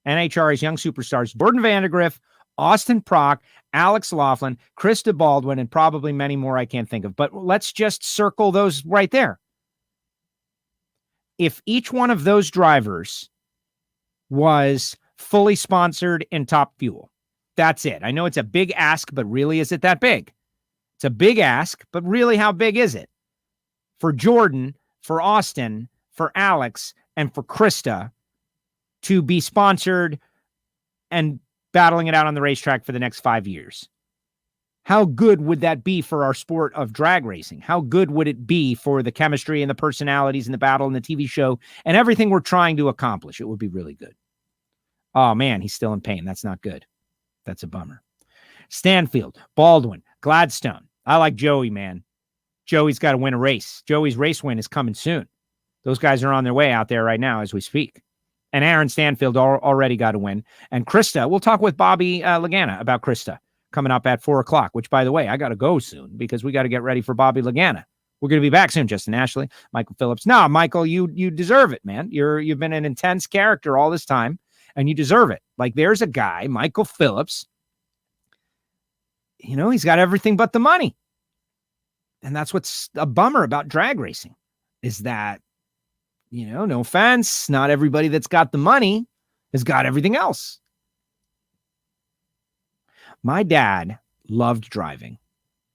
NHRA's young superstars, Gordon Vandergriff, Austin Prock, Alex Laughlin, Krista Baldwin, and probably many more I can't think of. But let's just circle those right there. If each one of those drivers was fully sponsored in Top Fuel, that's it. I know it's a big ask, but really, is it that big? It's a big ask, but really, how big is it? For Jordan, for Austin, for Alex, and for Krista to be sponsored and battling it out on the racetrack for the next 5 years. How good would that be for our sport of drag racing? How good would it be for the chemistry and the personalities and the battle and the TV show and everything we're trying to accomplish? It would be really good. Oh, man, he's still in pain. That's not good. That's a bummer. Stanfield, Baldwin, Gladstone. I like Joey, man. Joey's got to win a race. Joey's race win is coming soon. Those guys are on their way out there right now as we speak. And Aaron Stanfield already got a win. And Krista, we'll talk with Bobby Lagana about Krista coming up at 4:00, which, by the way, I got to go soon because we got to get ready for Bobby Lagana. We're going to be back soon, Justin Ashley, Michael Phillips. No, Michael, you deserve it, man. You've been an intense character all this time, and you deserve it. Like, there's a guy, Michael Phillips, you know, he's got everything but the money. And that's what's a bummer about drag racing, is that, you know, no offense, not everybody that's got the money has got everything else. My dad loved driving.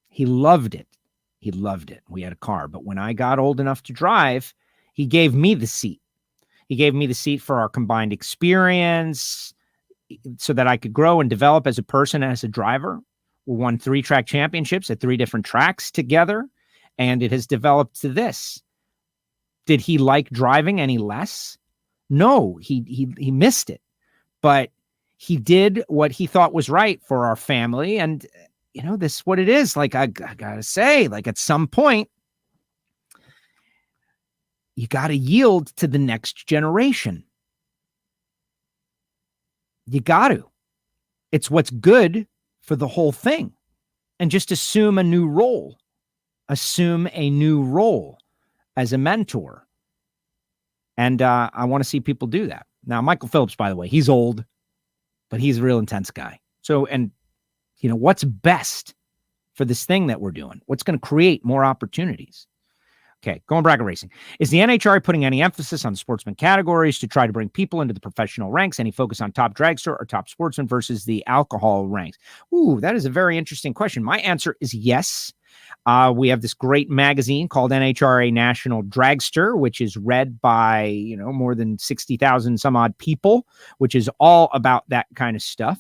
He loved it. He loved it. We had a car. But when I got old enough to drive, he gave me the seat. He gave me the seat for our combined experience so that I could grow and develop as a person, as a driver. We won 3 track championships at 3 different tracks together. And it has developed to this. Did he like driving any less? No, he missed it. But he did what he thought was right for our family. And, you know, this is what it is. Like, I gotta say, like, at some point, you got to yield to the next generation. You got to. It's what's good for the whole thing. And just assume a new role. Assume a new role as a mentor. And I want to see people do that. Now, Michael Phillips, by the way, he's old, but he's a real intense guy. So, and, you know, what's best for this thing that we're doing? What's going to create more opportunities? Okay, going bracket racing. Is the NHRA putting any emphasis on the sportsman categories to try to bring people into the professional ranks? Any focus on top dragster or top sportsman versus the alcohol ranks? Ooh, that is a very interesting question. My answer is yes. We have this great magazine called NHRA National Dragster, which is read by, you know, more than 60,000 some odd people, which is all about that kind of stuff.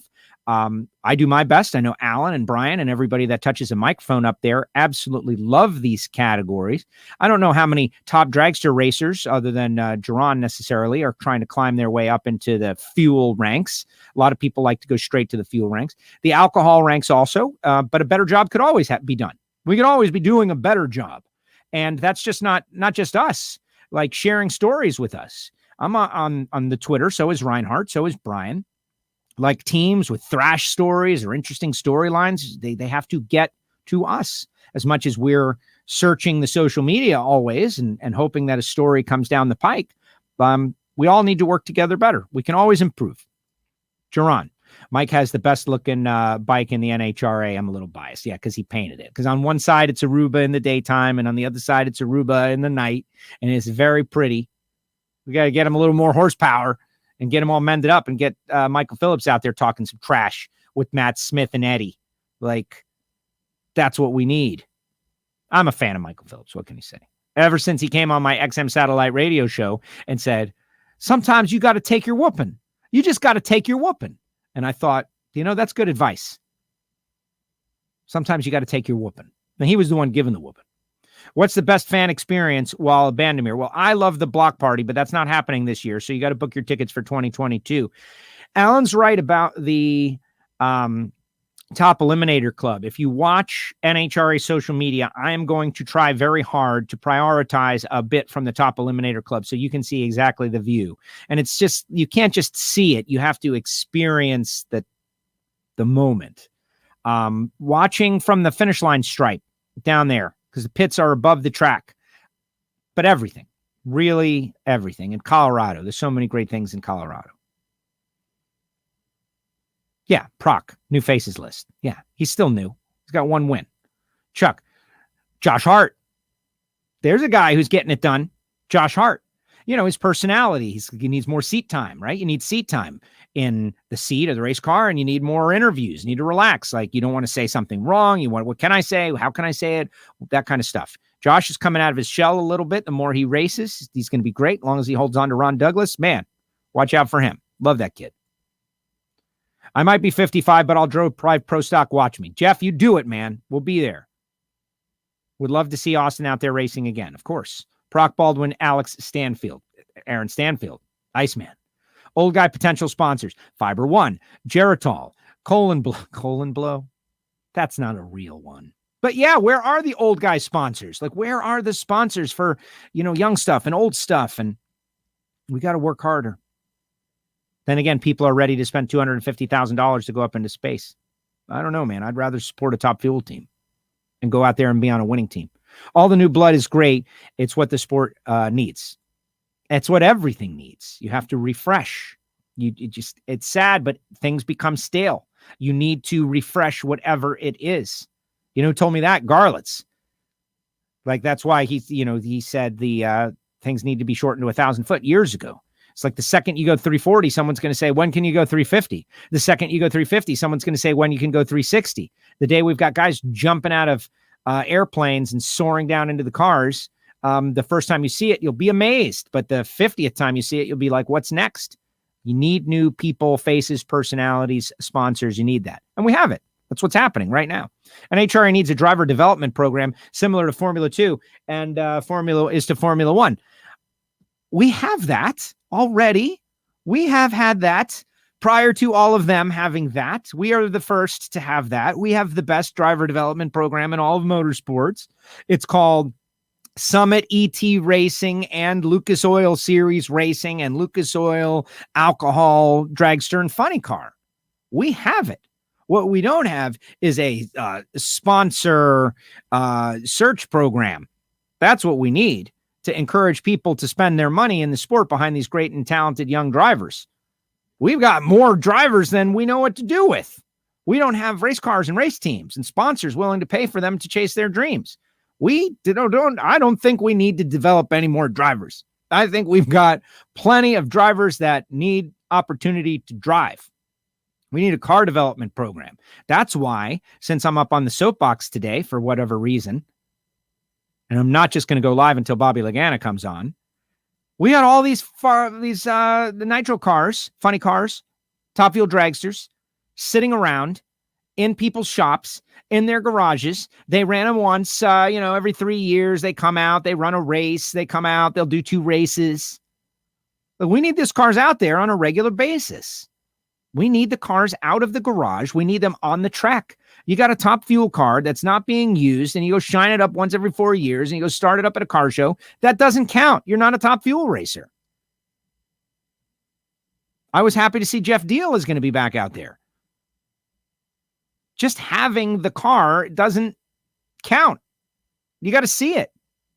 I do my best. I know Alan and Brian and everybody that touches a microphone up there absolutely love these categories. I don't know how many top dragster racers, other than Geron necessarily, are trying to climb their way up into the fuel ranks. A lot of people like to go straight to the fuel ranks. The alcohol ranks also, but a better job could always be done. We could always be doing a better job. And that's just not just us. like sharing stories with us. I'm on the Twitter. So is Reinhart. So is Brian. Like teams with thrash stories or interesting storylines, they have to get to us as much as we're searching the social media always and hoping that a story comes down the pike. We all need to work together better. We can always improve. Jerron, Mike has the best looking bike in the NHRA. I'm a little biased. Yeah, because he painted it. Because on one side, it's Aruba in the daytime, and on the other side, it's Aruba in the night. And it's very pretty. We got to get him a little more horsepower and get him all mended up and get Michael Phillips out there talking some trash with Matt Smith and Eddie. Like, that's what we need. I'm a fan of Michael Phillips. What can you say? Ever since he came on my XM satellite radio show and said, sometimes you got to take your whooping. You just got to take your whooping. And I thought, that's good advice. Sometimes you got to take your whooping. And he was the one giving the whooping. What's the best fan experience while at Bandimere? Well, I love the block party, but that's not happening this year. So you got to book your tickets for 2022. Alan's right about the Top Eliminator Club. If you watch NHRA social media, I am going to try very hard to prioritize a bit from the Top Eliminator Club so you can see exactly the view. And it's just, you can't just see it. You have to experience the moment. Watching from the finish line stripe down there, because the pits are above the track. But everything, really everything. In Colorado, there's so many great things in Colorado. Yeah, Proc, new faces list. Yeah, he's still new. He's got one win. Chuck, Josh Hart. There's a guy who's getting it done. Josh Hart. His personality. He needs more seat time, right? You need seat time in the seat of the race car, and you need more interviews. You need to relax. Like, you don't want to say something wrong. You want, what can I say? How can I say it? That kind of stuff. Josh is coming out of his shell a little bit. The more he races, he's going to be great. As long as he holds on to Ron Douglas, man, watch out for him. Love that kid. I might be 55, but I'll drive Pro Stock. Watch me. Jeff, you do it, man. We'll be there. Would love to see Austin out there racing again. Of course. Proc Baldwin, Alex Stanfield, Aaron Stanfield, Iceman. Old guy potential sponsors. Fiber One, Geritol, Colon Blow. That's not a real one. But yeah, where are the old guy sponsors? Like, where are the sponsors for, young stuff and old stuff? And we got to work harder. Then again, people are ready to spend $250,000 to go up into space. I don't know, man. I'd rather support a Top Fuel team and go out there and be on a winning team. All the new blood is great. It's what the sport needs. It's what everything needs. You have to refresh. It's sad, but things become stale. You need to refresh whatever it is. Who told me that? Garlitz. Like, that's why he said the things need to be shortened to 1,000 foot years ago. It's like the second you go 340, someone's going to say, when can you go 350? The second you go 350, someone's going to say, when you can go 360. The day we've got guys jumping out of airplanes and soaring down into the cars, the first time you see it, you'll be amazed. But the 50th time you see it, you'll be like, what's next? You need new people, faces, personalities, sponsors. You need that. And we have it. That's what's happening right now. NHRA needs a driver development program similar to Formula 2 and Formula is to Formula 1. We have that already. We have had that prior to all of them having that. We are the first to have that. We have the best driver development program in all of motorsports. It's called Summit ET Racing and Lucas Oil Series Racing and Lucas Oil Alcohol Dragster and Funny Car. We have it. What we don't have is a sponsor search program. That's what we need to encourage people to spend their money in the sport behind these great and talented young drivers. We've got more drivers than we know what to do with. We don't have race cars and race teams and sponsors willing to pay for them to chase their dreams. I don't think we need to develop any more drivers. I think we've got plenty of drivers that need opportunity to drive. We need a car development program. That's why, since I'm up on the soapbox today for whatever reason, and I'm not just going to go live until Bobby Lagana comes on, we got all the nitro cars, funny cars, Top Fuel dragsters sitting around in people's shops, in their garages. They ran them once, every 3 years. They come out, they run a race, they come out, they'll do 2 races. But we need these cars out there on a regular basis. We need the cars out of the garage. We need them on the track. You got a top fuel car that's not being used, and you go shine it up once every 4 years, and you go start it up at a car show. That doesn't count. You're not a top fuel racer. I was happy to see Jeff Deal is going to be back out there. Just having the car doesn't count. You got to see it.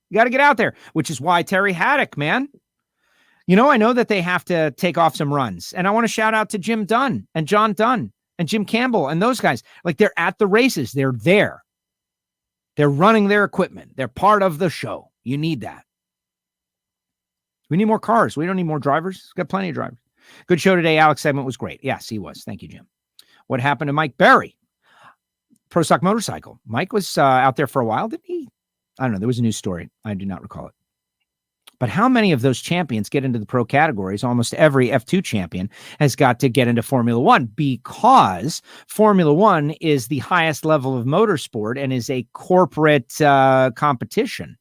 You got to get out there, which is why Terry Haddock, man. You know, I know that they have to take off some runs, and I want to shout out to Jim Dunn and John Dunn and Jim Campbell and those guys. Like, they're at the races. They're there. They're running their equipment. They're part of the show. You need that. We need more cars. We don't need more drivers. We've got plenty of drivers. Good show today. Alex segment was great. Yes, he was. Thank you, Jim. What happened to Mike Berry? Pro Stock Motorcycle. Mike was out there for a while, didn't he? I don't know. There was a news story. I do not recall it. But how many of those champions get into the pro categories? Almost every F2 champion has got to get into Formula One, because Formula One is the highest level of motorsport and is a corporate competition.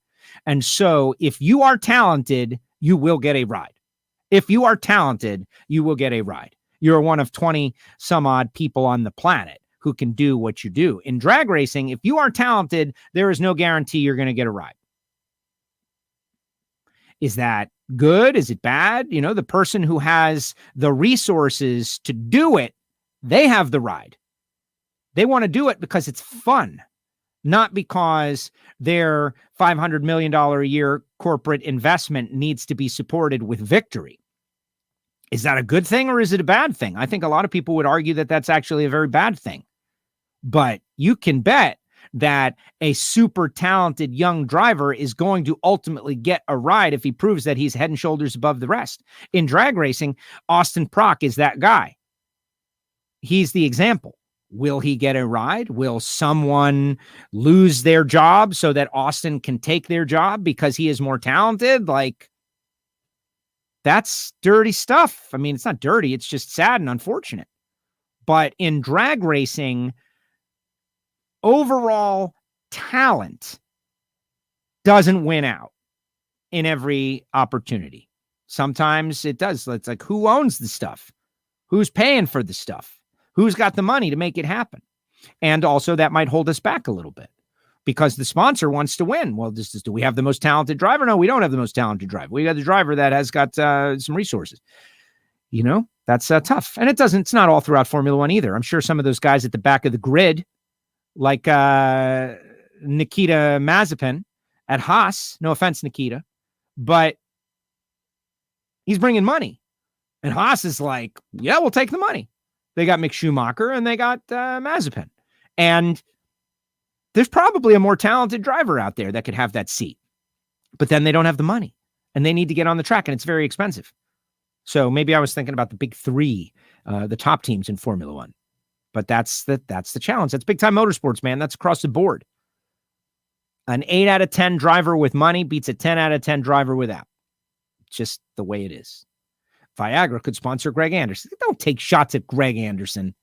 And so if you are talented, you will get a ride. If you are talented, you will get a ride. You're one of 20 some odd people on the planet who can do what you do. In drag racing, if you are talented, there is no guarantee you're going to get a ride. Is that good? Is it bad? You know, the person who has the resources to do it, they have the ride. They want to do it because it's fun, not because their $500 million a year corporate investment needs to be supported with victory. Is that a good thing or is it a bad thing? I think a lot of people would argue that that's actually a very bad thing. But you can bet that a super talented young driver is going to ultimately get a ride if he proves that he's head and shoulders above the rest. In drag racing, Austin Prock is that guy. He's the example. Will he get a ride? Will someone lose their job so that Austin can take their job because he is more talented? Like, that's dirty stuff. I mean, it's not dirty. It's just sad and unfortunate. But in drag racing, overall talent doesn't win out in every opportunity. Sometimes it does. It's like, who owns the stuff? Who's paying for the stuff? Who's got the money to make it happen? And also that might hold us back a little bit because the sponsor wants to win. Well, do we have the most talented driver? No, we don't have the most talented driver. We got the driver that has got some resources. You know, that's tough. And it's not all throughout Formula One either. I'm sure some of those guys at the back of the grid, like Nikita Mazepin at Haas, no offense, Nikita, but he's bringing money. And Haas is like, yeah, we'll take the money. They got Mick Schumacher and they got Mazepin. And there's probably a more talented driver out there that could have that seat. But then they don't have the money and they need to get on the track and it's very expensive. So maybe I was thinking about the big three, the top teams in Formula One. But that's the challenge. That's big time motorsports, man. That's across the board. An 8 out of 10 driver with money beats a 10 out of 10 driver without. Just the way it is. Viagra could sponsor Greg Anderson. Don't take shots at Greg Anderson.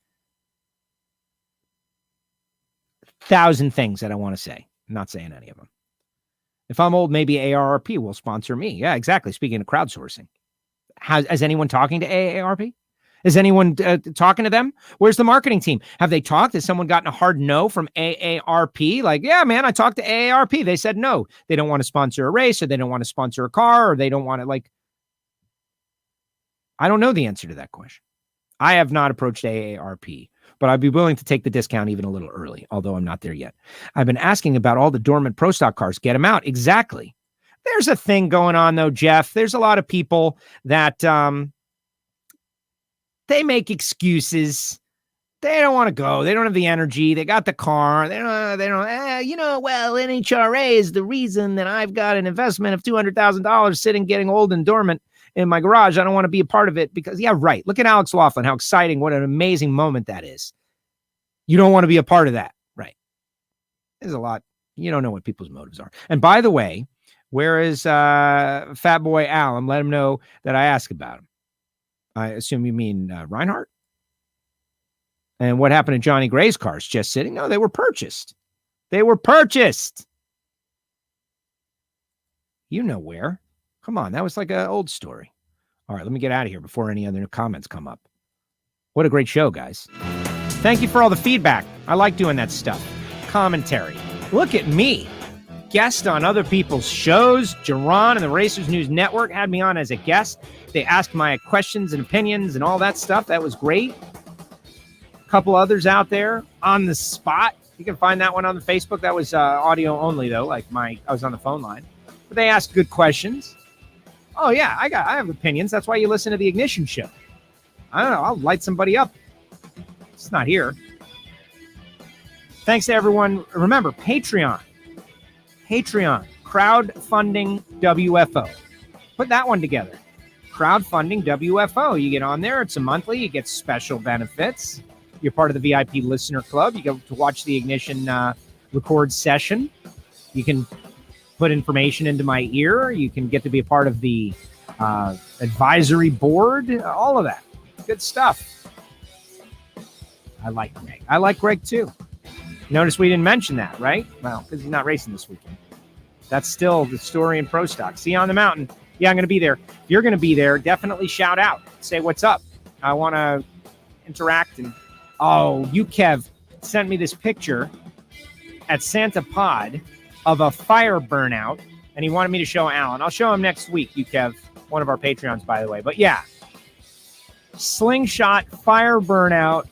1,000 things that I want to say. I'm not saying any of them. If I'm old, maybe AARP will sponsor me. Yeah, exactly. Speaking of crowdsourcing. Is anyone talking to AARP? Is anyone talking to them? Where's the marketing team? Have they talked? Has someone gotten a hard no from AARP? Like, yeah, man, I talked to AARP. They said no. They don't want to sponsor a race, or they don't want to sponsor a car, or they don't want to, like, I don't know the answer to that question. I have not approached AARP, but I'd be willing to take the discount even a little early, although I'm not there yet. I've been asking about all the dormant pro stock cars. Get them out. Exactly. There's a thing going on, though, Jeff. There's a lot of people that they make excuses. They don't want to go. They don't have the energy. They got the car. Well, NHRA is the reason that I've got an investment of $200,000 sitting getting old and dormant in my garage. I don't want to be a part of it because, yeah, right. Look at Alex Laughlin. How exciting. What an amazing moment that is. You don't want to be a part of that. Right. There's a lot. You don't know what people's motives are. And by the way, where is Fat Boy Alan? Let him know that I asked about him. I assume you mean Reinhart? And what happened to Johnny Gray's cars? Just sitting? No, they were purchased. They were purchased. You know where. Come on, that was like an old story. All right, let me get out of here before any other comments come up. What a great show, guys. Thank you for all the feedback. I like doing that stuff. Commentary. Look at me. Guest on other people's shows. Jerron and the Racers News Network had me on as a guest. They asked my questions and opinions and all that stuff. That was great. A couple others out there on the spot. You can find that one on the Facebook. That was audio only, though. I was on the phone line. But they asked good questions. Oh, yeah, I have opinions. That's why you listen to the Ignition Show. I don't know. I'll light somebody up. It's not here. Thanks to everyone. Remember, Patreon, crowdfunding WFO. Put that one together. Crowdfunding WFO. You get on there. It's a monthly. You get special benefits. You're part of the VIP listener club. You get to watch the Ignition record session. You can put information into my ear. You can get to be a part of the advisory board. All of that. Good stuff. I like Greg. I like Greg, too. Notice we didn't mention that, right? Well, because he's not racing this weekend. That's still the story in Pro Stock. See you on the mountain. Yeah, I'm going to be there. If you're going to be there, definitely shout out. Say what's up. I want to interact. And you, Kev, sent me this picture at Santa Pod of a fire burnout, and he wanted me to show Alan. I'll show him next week, you, Kev. One of our Patreons, by the way. But yeah, slingshot fire burnout.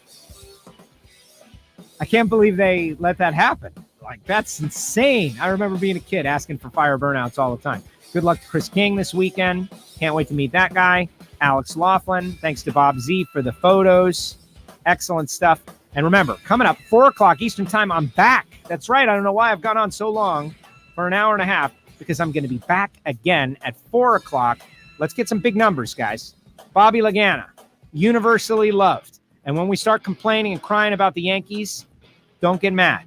I can't believe they let that happen. Like, that's insane. I remember being a kid asking for fire burnouts all the time. Good luck to Chris King this weekend. Can't wait to meet that guy. Alex Laughlin. Thanks to Bob Z for the photos. Excellent stuff. And remember, coming up, 4 o'clock Eastern time, I'm back. That's right. I don't know why I've gone on so long for an hour and a half, because I'm going to be back again at 4 o'clock. Let's get some big numbers, guys. Bobby Lagana, universally loved. And when we start complaining and crying about the Yankees, don't get mad.